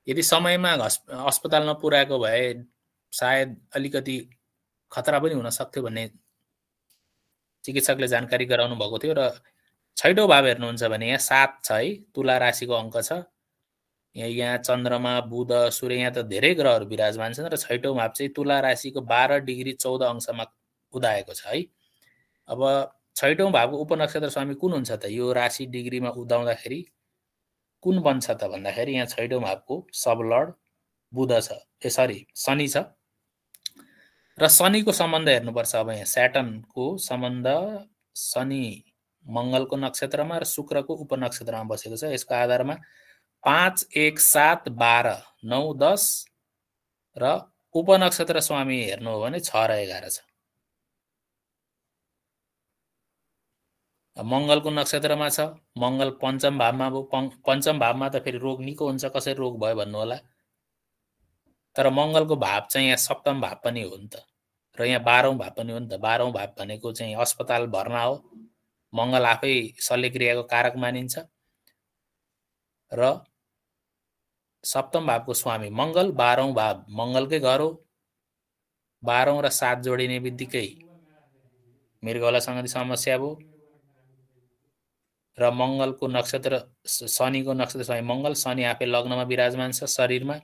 यदि समयमा अस्पताल नपुर्याएको भए सायद अलिकति खतरा पनि हुन सक्थ्यो भन्ने चिकित्सकले जानकारी गराउनु भएको थियो। र 6औं भाव हेर्नुहुन्छ भने यहाँ 7 छ है, तुला राशिको अङ्क छ। यहाँ चन्द्रमा, बुध, सूर्य, यहाँ त धेरै ग्रहहरू विराजमान छन् र 6औं भाव चाहिँ तुला राशिको 12 डिग्री 14 अंशमा उदाएको छ है। अब 6औं भावको उपनक्षत्र स्वामी कुन हुन्छ त? यो राशि डिग्रीमा उदाउँदाखेरि कुन बन्छ त भन्दाखेरि यहाँ 6औं भावको सबलर्ड बुध छ, शनि छ र शनिको सम्बन्ध हेर्नुपर्छ। अब यहाँ स्याटर्नको सम्बन्ध शनि मङ्गलको नक्षत्रमा र शुक्रको उपनक्षत्रमा बसेको छ। यसको आधारमा 5, 1, 7, 12, 9, 10 र उपनक्षत्र स्वामी हेर्नु हो भने 6 र 11 छ। मङ्गलको नक्षत्रमा छ, मङ्गल पञ्चम भावमा भयो। पञ्चम भावमा त फेरि रोग निको हुन्छ, कसरी रोग भयो भन्नु होला। तर मङ्गलको भाव चाहिँ यहाँ सप्तम भाव पनि हो नि त, र यहाँ 12औं भाव पनि हो नि त। 12औं भाव भनेको चाहिँ अस्पताल भर्ना हो। मङ्गल आफै शल्यक्रियाको कारक मानिन्छ र सप्तम भावको स्वामी मङ्गल, 12औं भाव मङ्गलकै घर हो। 12औं र 7 जोडिने बित्तिकै मृगौलासँग समस्या भयो र मङ्गलको नक्षत्र शनिको नक्षत्र स्वामी मङ्गल, शनि आफै लग्नमा विराजमान छ शरीरमा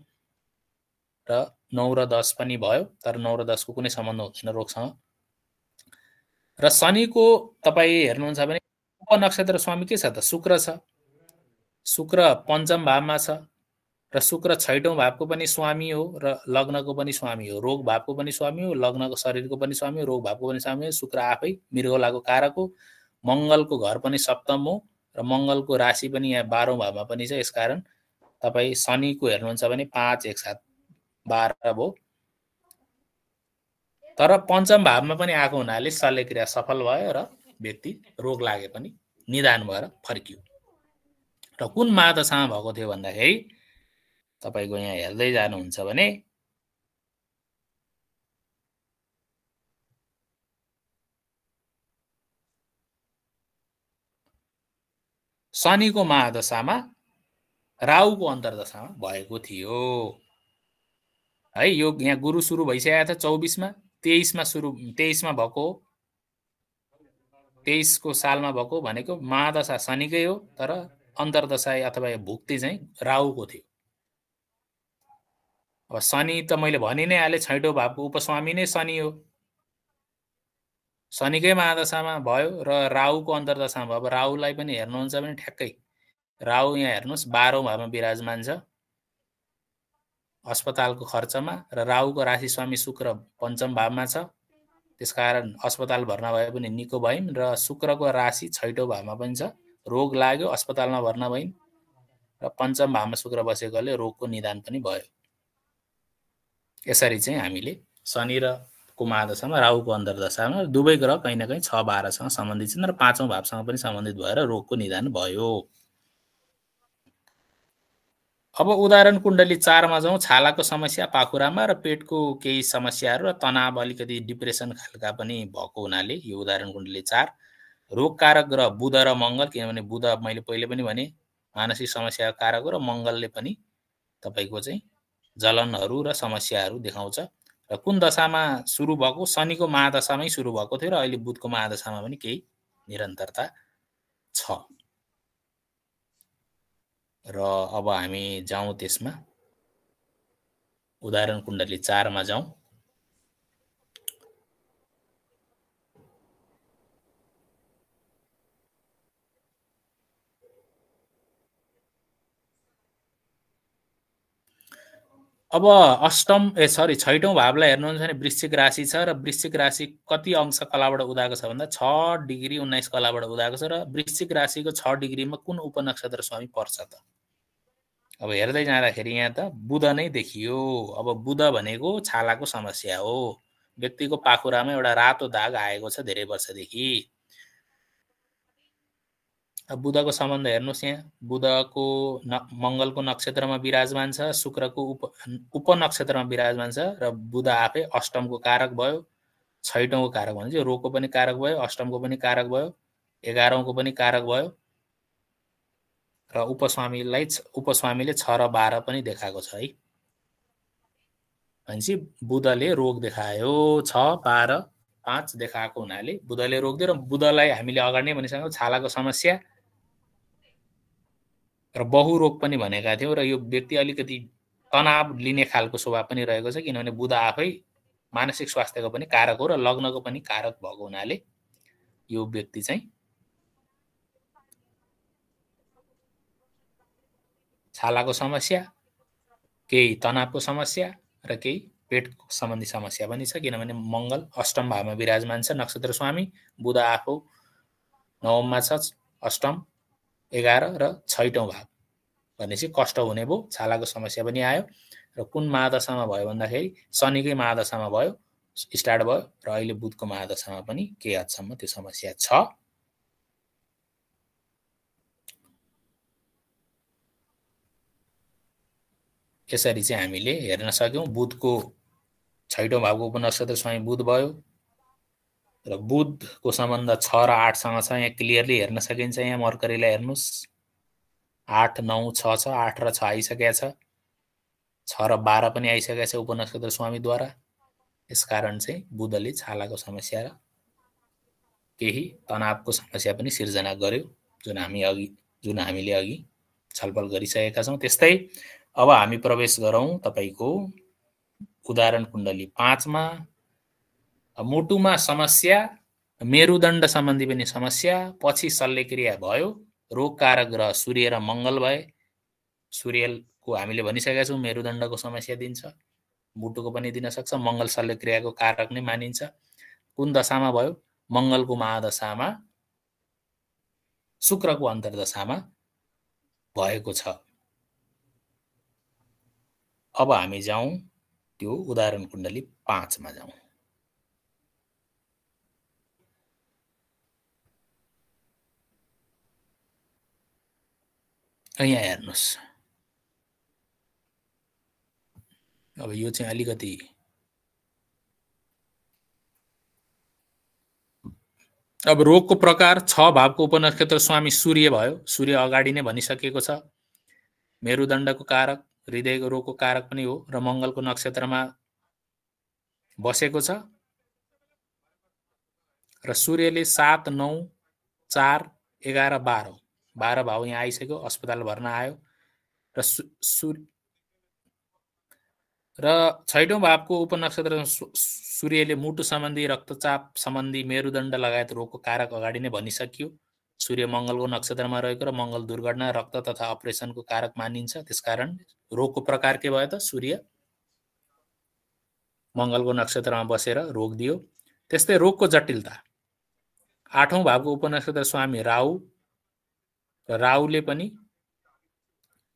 र 9 र 10 पनि भयो, तर 9 र 10 को कुनै सम्बन्ध हुँदैन रोगसँग। र शनिको तपाईँ हेर्नुहुन्छ भने उपनक्षत्र स्वामी के छ त? शुक्र छ। शुक्र पञ्चम भावमा छ र शुक्र 6औं भावको पनि स्वामी हो र लग्नको पनि स्वामी हो। रोग भावको पनि स्वामी हो, लग्नको शरीरको पनि स्वामी हो, रोग भावको पनि स्वामी हो। शुक्र आफै मृगौलाको कारक हो। मङ्गलको घर पनि सप्तम हो र मङ्गलको राशि पनि यहाँ 12औं भावमा पनि छ। यसकारण तपाईँ शनिको हेर्नुहुन्छ भने 5, 1, 7, 12 भयो। तर पञ्चम भावमा पनि आएको हुनाले शल्यक्रिया सफल भयो र व्यक्ति रोग लागे पनि निदान भएर फर्कियो। र कुन महादशामा भएको थियो भन्दाखेरि तपाईको यहाँ हेर्दै जानुहुन्छ भने शनिको महादशामा राहुको अन्तर्दशामा भएको थियो है। यो यहाँ गुरु सुरु भइसकेको थियो 24 मा, 23 मा भएको, 23 को सालमा भएको भनेको महादशा शनिकै हो, तर अन्तर्दशा अथवा भुक्ति चाहिँ राहुको थियो। अब शनि त मैले भनि नै हालेँ, 6औं भावको उपस्वामी नै शनि हो। शनिकै महादशामा भयो र राहुको अन्तर्दशामा भयो। अब राहुलाई पनि हेर्नुहुन्छ भने ठ्याक्कै राहु यहाँ हेर्नुहोस् 12औं भावमा विराजमान छ अस्पतालको खर्चमा र राहुको राशि स्वामी शुक्र पञ्चम भावमा छ। त्यसकारण अस्पताल भर्ना भए पनि निको भइन् र शुक्रको राशि 6औं भावमा पनि छ। रोग लाग्यो, अस्पतालमा भर्ना भइन् र पञ्चम भावमा शुक्र बसेकोले रोगको निदान पनि भयो। यसरी चाहिँ हामीले शनि र को महादशामा राहुको अन्तर्दशामा दुवै ग्रह कहीँ न कहीँ 6-12सँग सम्बन्धित छन् र 5औं भावसँग पनि सम्बन्धित भएर रोगको निदान भयो। अब उदाहरण कुण्डली 4 मा जाउँ। छालाको समस्या पाखुरामा र पेटको केही समस्याहरू र तनाव अलिकति डिप्रेसन खालका पनि भएको हुनाले यो उदाहरण कुण्डली 4 रोगकारक ग्रह बुध र मङ्गल, किनभने बुध मैले पहिले पनि भने मानसिक समस्याको कारक हो र मङ्गलले पनि तपाईको चाहिँ जलनहरू र समस्याहरू देखाउँछ। र कुन दशामा सुरु भएको? शनिको महादशामै सुरु भएको थियो र अहिले बुधको महादशामा पनि केही निरन्तरता छ। र अब हामी जाउँ त्यसमा उदाहरण कुण्डली 4 मा जाउँ। अब छैटौं भावलाई हेर्नुहुन्छ भने वृश्चिक राशि छ र वृश्चिक राशि कति अंश कलाबाट उदाएको छ भन्दा 6 डिग्री 19 कलाबाट उदाएको छ र वृश्चिक राशिको 6 डिग्रीमा कुन उपनक्षत्र स्वामी पर्छ त? अब हेर्दै जाँदाखेरि यहाँ त बुध नै देखियो। अब बुध भनेको छालाको समस्या हो। व्यक्तिको पाखुरामा एउटा रातो दाग आएको छ धेरै वर्षदेखि। बुधको सम्बन्ध हेर्नुहोस्, यहाँ बुधको मङ्गलको नक्षत्रमा विराजमान छ, शुक्रको उपनक्षत्रमा विराजमान छ र बुध आफै अष्टमको कारक भयो, छैटौँको कारक भनेपछि रोगको पनि कारक भयो, अष्टमको पनि कारक भयो, 11औँको पनि कारक भयो र उपस्वामीले 6 र 12 पनि देखाएको छ है। भनेपछि बुधले रोग देखायो। 6, 12, 5 देखाएको हुनाले बुधले रोग दियो र बुधलाई हामीले अगाडि नै भनिसक्यौँ छालाको समस्या र बहुरोग पनि भनेका थियौँ र यो व्यक्ति अलिकति तनाव लिने खालको स्वभाव पनि रहेको छ, किनभने बुध आफै मानसिक स्वास्थ्यको पनि कारक हो र लग्नको पनि कारक भएको हुनाले यो व्यक्ति चाहिँ छालाको समस्या, केही तनावको समस्या र केही पेट सम्बन्धी समस्या पनि छ, किनभने मङ्गल अष्टम भावमा विराजमान छ नक्षत्र स्वामी, बुध आफू नवममा छ, अष्टम 11 र छैटौँ भाव भनेपछि कष्ट हुने भयो, छालाको समस्या पनि आयो र कुन महादशामा भयो भन्दाखेरि शनिकै महादशामा भयो, स्टार्ट भयो र अहिले बुधको महादशामा पनि केही हदसम्म त्यो समस्या छ। यसरी चाहिँ हामीले हेर्न सक्यौँ। बुधको छैटौँ भावको उपनक्षत्र स्वामी बुध भयो र बुधको सम्बन्ध 6 र 8 सँग छ। यहाँ क्लियरली हेर्न सकिन्छ। यहाँ मर्करीलाई हेर्नुहोस्, 8, 9, 6 छ, 8 र 6 आइसकेको छ, 6 र 12 पनि आइसकेको छ उपनक्षत्र स्वामीद्वारा। यसकारण चाहिँ बुधले छालाको समस्या र केही तनावको समस्या पनि सिर्जना गर्यो, जुन हामीले अघि छलफल गरिसकेका छौँ। त्यस्तै अब हामी प्रवेश गरौँ तपाईको उदाहरण कुण्डली 5 मा। मुटुमा समस्या, मेरुदण्ड सम्बन्धी पनि समस्या, पछि शल्यक्रिया भयो, रोगकारक ग्रह सूर्य र मङ्गल भए। सूर्यको हामीले भनिसकेका छौँ मेरुदण्डको समस्या दिन्छ, मुटुको पनि दिन सक्छ, मङ्गल शल्यक्रियाको कारक नै मानिन्छ। कुन दशामा भयो? मङ्गलको महादशामा, शुक्रको अन्तर्दशामा भएको छ। अब हामी जाउँ त्यो उदाहरण कुण्डली 5 मा जाउँ। यहाँ हेर्नुहोस्, अब यो चाहिँ अलिकति अब रोगको प्रकार 6 भावको उपनक्षत्र स्वामी सूर्य भयो। सूर्य अगाडि नै भनिसकेको छ, मेरुदण्डको कारक, हृदयको रोगको कारक पनि हो र मङ्गलको नक्षत्रमा बसेको छ र सूर्यले 7, 9, 4, 11, 12 भाव यहाँ आइसक्यो, अस्पताल भर्ना आयो र छैटौँ भावको उपनक्षत्र सूर्यले मुटु सम्बन्धी, रक्तचाप सम्बन्धी, मेरुदण्ड लगायत रोगको कारक अगाडि नै भनिसकियो। सूर्य मङ्गलको नक्षत्रमा रहेको र मङ्गल दुर्घटना, रक्त तथा अपरेसनको कारक मानिन्छ। त्यसकारण रोगको प्रकार के भयो त? सूर्य मङ्गलको नक्षत्रमा बसेर रोग दियो। त्यस्तै रोगको जटिलता, 8औं भावको उपनक्षत्र स्वामी राहु र राहुले पनि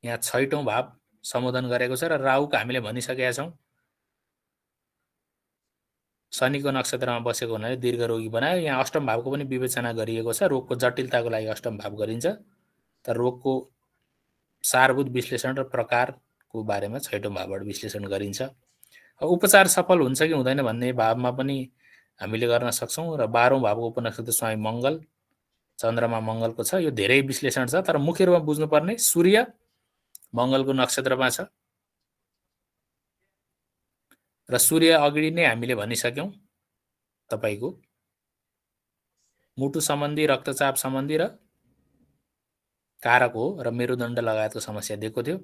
यहाँ छैटौँ भाव सम्बोधन गरेको छ र राहुको हामीले भनिसकेका छौँ शनिको नक्षत्रमा बसेको हुनाले दीर्घ रोगी बनायो। यहाँ अष्टम भावको पनि विवेचना गरिएको छ। रोगको जटिलताको लागि अष्टम भाव गरिन्छ, तर रोगको सारभूत विश्लेषण र प्रकारको बारेमा छैटौँ भावबाट विश्लेषण गरिन्छ। उपचार सफल हुन्छ कि हुँदैन भन्ने भावमा पनि हामीले गर्न सक्छौँ। र 12औं भावको उपनक्षत्र स्वामी मङ्गल, चन्द्रमा मङ्गलको छ। यो धेरै विश्लेषण छ, तर मुख्य रूपमा बुझ्नुपर्ने सूर्य मङ्गलको नक्षत्रमा छ। र सूर्य अगाडि नै हामीले भनिसक्यौँ तपाईको मुटु सम्बन्धी, रक्तचाप सम्बन्धी र कारक हो र मेरुदण्ड लगायतको समस्या दिएको थियो।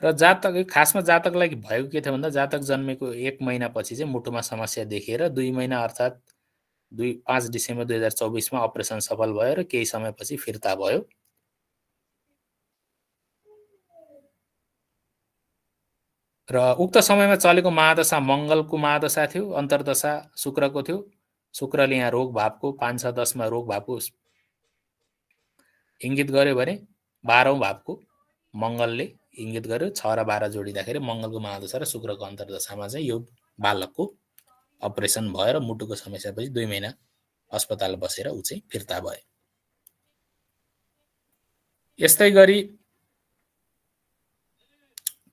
र जातक, खासमा जातकलाई भएको के थियो भन्दा जातक जन्मेको 1 महिनापछि चाहिँ मुटुमा समस्या देखिएर 2 महिना अर्थात् 5 डिसेम्बर 2024 मा अपरेसन सफल भयो र केही समयपछि फिर्ता भयो। र उक्त समयमा चलेको महादशा मङ्गलको महादशा थियो, अन्तर्दशा शुक्रको थियो। शुक्रले यहाँ रोग भावको 5, 6, 10 मा रोग भावको इङ्गित गर्यो भने 12औं भावको मङ्गलले इङ्गित गर्यो। 6 र 12 जोडिँदाखेरि मङ्गलको महादशा र शुक्रको अन्तर्दशामा चाहिँ यो बालकको अपरेसन भएर मुटुको समस्यापछि 2 महिना अस्पताल बसेर ऊ चाहिँ फिर्ता भयो। यस्तै गरी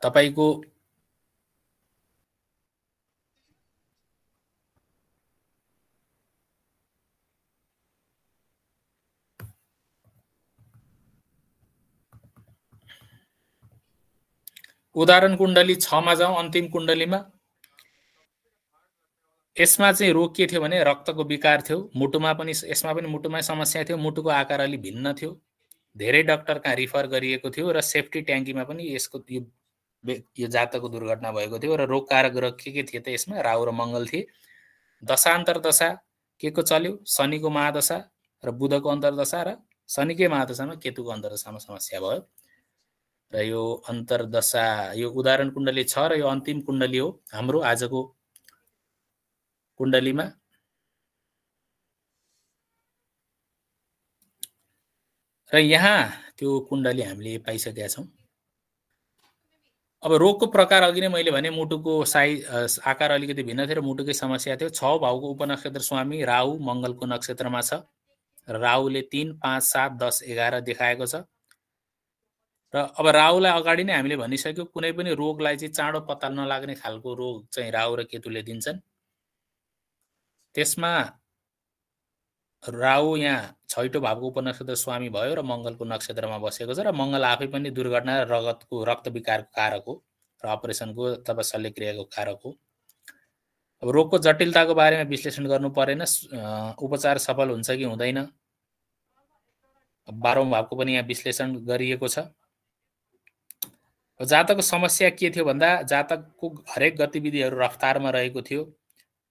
तपाईको उदाहरण कुण्डली 6 मा जाउँ। अन्तिम कुण्डलीमा यसमा चाहिँ रोग के थियो भने रक्तको विकार थियो। मुटुमा पनि, यसमा पनि मुटुमा समस्या थियो। मुटुको आकार अलि भिन्न थियो। धेरै डाक्टर कहाँ रिफर गरिएको थियो र सेफ्टी ट्याङ्कीमा पनि यसको यो जातकको दुर्घटना भएको थियो। र रोगकारक ग्रह के थिए त यसमा? राहु र मङ्गल थिए। दशान्तरदशा के को चल्यो? शनिको महादशा र बुधको अन्तर्दशा र शनिकै महादशामा केतुको अन्तर्दशामा समस्या भयो। र यो अन्तर्दशा, यो उदाहरण कुण्डली 6 र यो अन्तिम कुण्डली हो हाम्रो आजको कुण्डलीमा। र यहाँ त्यो कुण्डली हामीले पाइसकेका छौँ। अब रोगको प्रकार अघि नै मैले भने मुटुको साइज, आकार अलिकति भिन्न थियो र मुटुकै समस्या थियो। 6 भावको उपनक्षत्र स्वामी राहु मङ्गलको नक्षत्रमा छ। र राहुले 3, 5, 7, 10, 11 देखाएको छ। र अब राहुलाई अगाडि नै हामीले भनिसक्यो, कुनै पनि रोगलाई चाहिँ चाँडो पत्ता नलाग्ने खालको रोग चाहिँ राहु र केतुले दिन्छन्। त्यसमा राहु यहाँ छैटौँ भावको उपनक्षत्र स्वामी भयो र मङ्गलको नक्षत्रमा बसेको छ। र मङ्गल आफै पनि दुर्घटना र रक्त विकारको कारक हो र अपरेसनको अथवा शल्यक्रियाको कारक हो। अब रोगको जटिलताको बारेमा विश्लेषण गर्नु परेन, उपचार सफल हुन्छ कि हुँदैन। 12औं भावको पनि यहाँ विश्लेषण गरिएको छ। जातकको समस्या के थियो भन्दा जातकको हरेक गतिविधिहरू रफ्तारमा रहेको थियो।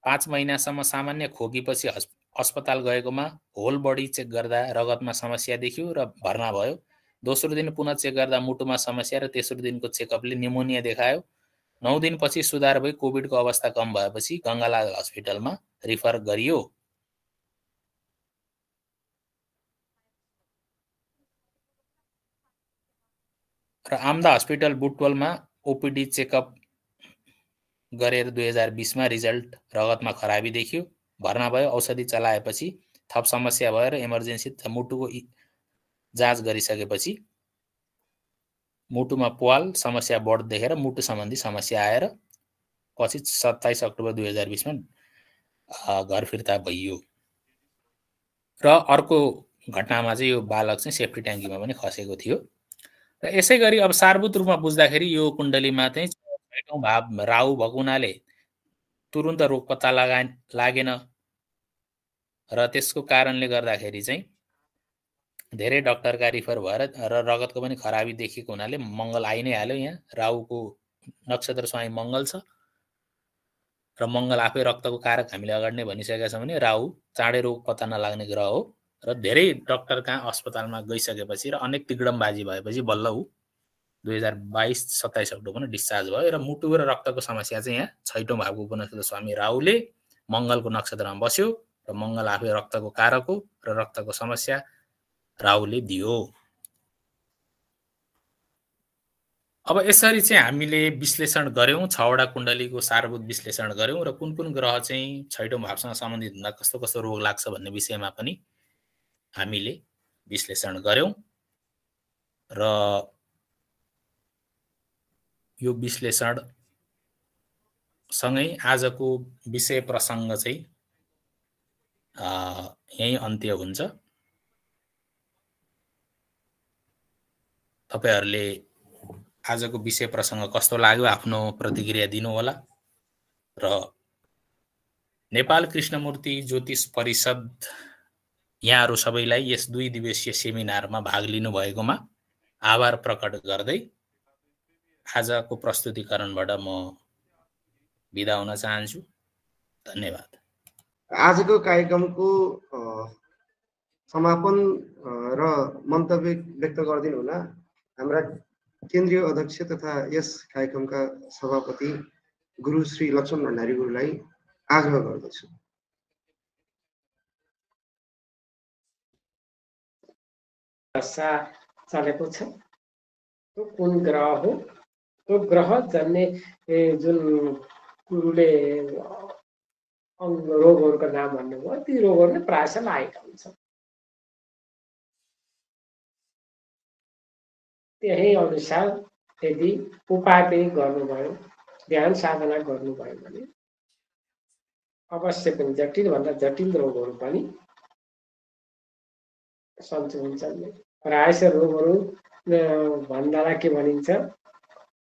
5 महिनासम्म सामान्य खोकीपछि अस्पताल गएकोमा होल बडी चेक गर्दा रगतमा समस्या देखियो र भर्ना भयो। दोस्रो दिन पुनः चेक गर्दा मुटुमा समस्या र तेस्रो दिनको चेकअपले निमोनिया देखायो। 9 दिनपछि सुधार भई कोभिडको अवस्था कम भएपछि गङ्गालाल हस्पिटलमा रिफर गरियो। र आमदा हस्पिटल बुटवलमा ओपिडी चेकअप गरेर 2020 मा रिजल्ट रगतमा खराबी देखियो, भर्ना भयो। औषधि चलाएपछि थप समस्या भयो र इमर्जेन्सी मुटुको जाँच गरिसकेपछि मुटुमा प्वाल समस्या बढ्दो देखेर मुटु सम्बन्धी समस्या आएर पछि 27 अक्टोबर 2020 मा घर फिर्ता भइयो। र अर्को घटनामा चाहिँ यो बालक चाहिँ सेफ्टी ट्याङ्कीमा पनि खसेको थियो। र यसै गरी अब सारभूत रूपमा बुझ्दाखेरि यो कुण्डलीमा चाहिँ छैटौँ भाव राहु भएको हुनाले तुरुन्त रोग पत्ता लागेन र त्यसको कारणले गर्दाखेरि चाहिँ धेरै डाक्टरका रिफर भएर र रगतको पनि खराबी देखिएको हुनाले मङ्गल आइ नै हाल्यो। यहाँ राहुको नक्षत्र स्वामी मङ्गल छ र मङ्गल आफै रक्तको कारक हामीले अगाडि नै भनिसकेका छौँ भने राहु चाँडै रोग पत्ता नलाग्ने ग्रह हो। र धेरै डाक्टर कहाँ अस्पतालमा गइसकेपछि र अनेक तिग्डमबाजी भएपछि बल्ल ऊ 2022 27 अक्टोबरमा डिस्चार्ज भयो। र मुटु र रक्तको समस्या चाहिँ यहाँ छैटौँ भावको उपनक्षत्र स्वामी राहुले मङ्गलको नक्षत्रमा बस्यो र मङ्गल आफै रक्तको कारक हो र रक्तको समस्या राहुले दियो। अब यसरी चाहिँ हामीले विश्लेषण गर्यौं, 6 वटा कुण्डलीको सारभूत विश्लेषण गर्यौं र कुन कुन ग्रह चाहिँ छैटौं भावसँग सम्बन्धित हुँदा कस्तो कस्तो रोग लाग्छ भन्ने विषयमा पनि हामीले विश्लेषण गर्यौं र यो विश्लेषण सँगै आजको विषय प्रसङ्ग चाहिँ यही अन्त्य हुन्छ। तपाईहरुले आजको विषय प्रसङ्ग कस्तो लाग्यो आफ्नो प्रतिक्रिया दिनु होला र नेपाल कृष्णमूर्ति ज्योतिष परिषद यहाँहरु सबैलाई यस 2 दिवसीय सेमिनारमा भाग लिनु भएकोमा आभार प्रकट गर्दै आजको प्रस्तुतिकरणबाट म बिदा हुन चाहन्छु। धन्यवाद। आजको कार्यक्रमको समापन र मन्तव्य व्यक्त गरिदिनु होला हाम्रा केन्द्रीय अध्यक्ष तथा यस कार्यक्रमका सभापति गुरु श्री लक्ष्मण भण्डारी गुरुलाई आग्रह गर्दछु। वर्षा चलेको छ, त्यो कुन ग्रह हो, त्यो ग्रह जन्ने जुन गुरुले रोगहरूको नाम भन्नुभयो ती रोगहरू प्रायः लागेका हुन्छन्। त्यही अनुसार यदि उपाय पनि गर्नुभयो, ध्यान साधना गर्नुभयो भने अवश्य पनि जटिल भन्दा जटिल रोगहरू पनि सन्चो हुन्छन्। प्रायः रोगहरू भन्दालाई के भनिन्छ,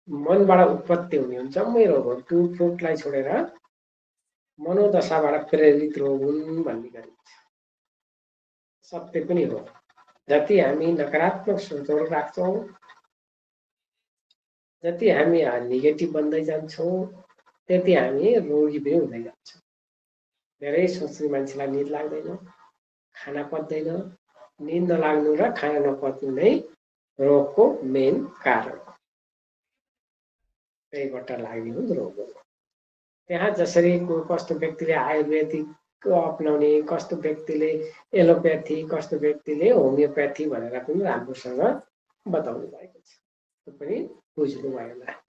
मनबाट उत्पत्ति हुने हुन्छ। जम्मै रोगहरू टुटफुटलाई छोडेर मनोदशाबाट प्रेरित रोग हुन् भन्ने गरिन्छ। सत्य पनि हो। जति हामी नकारात्मक सोचहरू राख्छौँ, जति हामी नेगेटिभ बन्दै जान्छौँ, त्यति हामी रोगी पनि हुँदै जान्छौँ। धेरै सोच्ने मान्छेलाई निद लाग्दैन, खाना पच्दैन। निद नलाग्नु र खाना नपच्नु नै रोगको मेन कारण हो। त्यहीबाट लाग्ने हुन् रोगहरू। त्यहाँ जसरी कस्तो व्यक्तिले आयुर्वेदिक अपनाउने, कस्तो व्यक्तिले एलोप्याथी, कस्तो व्यक्तिले होमियोप्याथी भनेर पनि राम्रोसँग बताउनु भएको छ। त्यो पनि बुझ्नु भयो होला।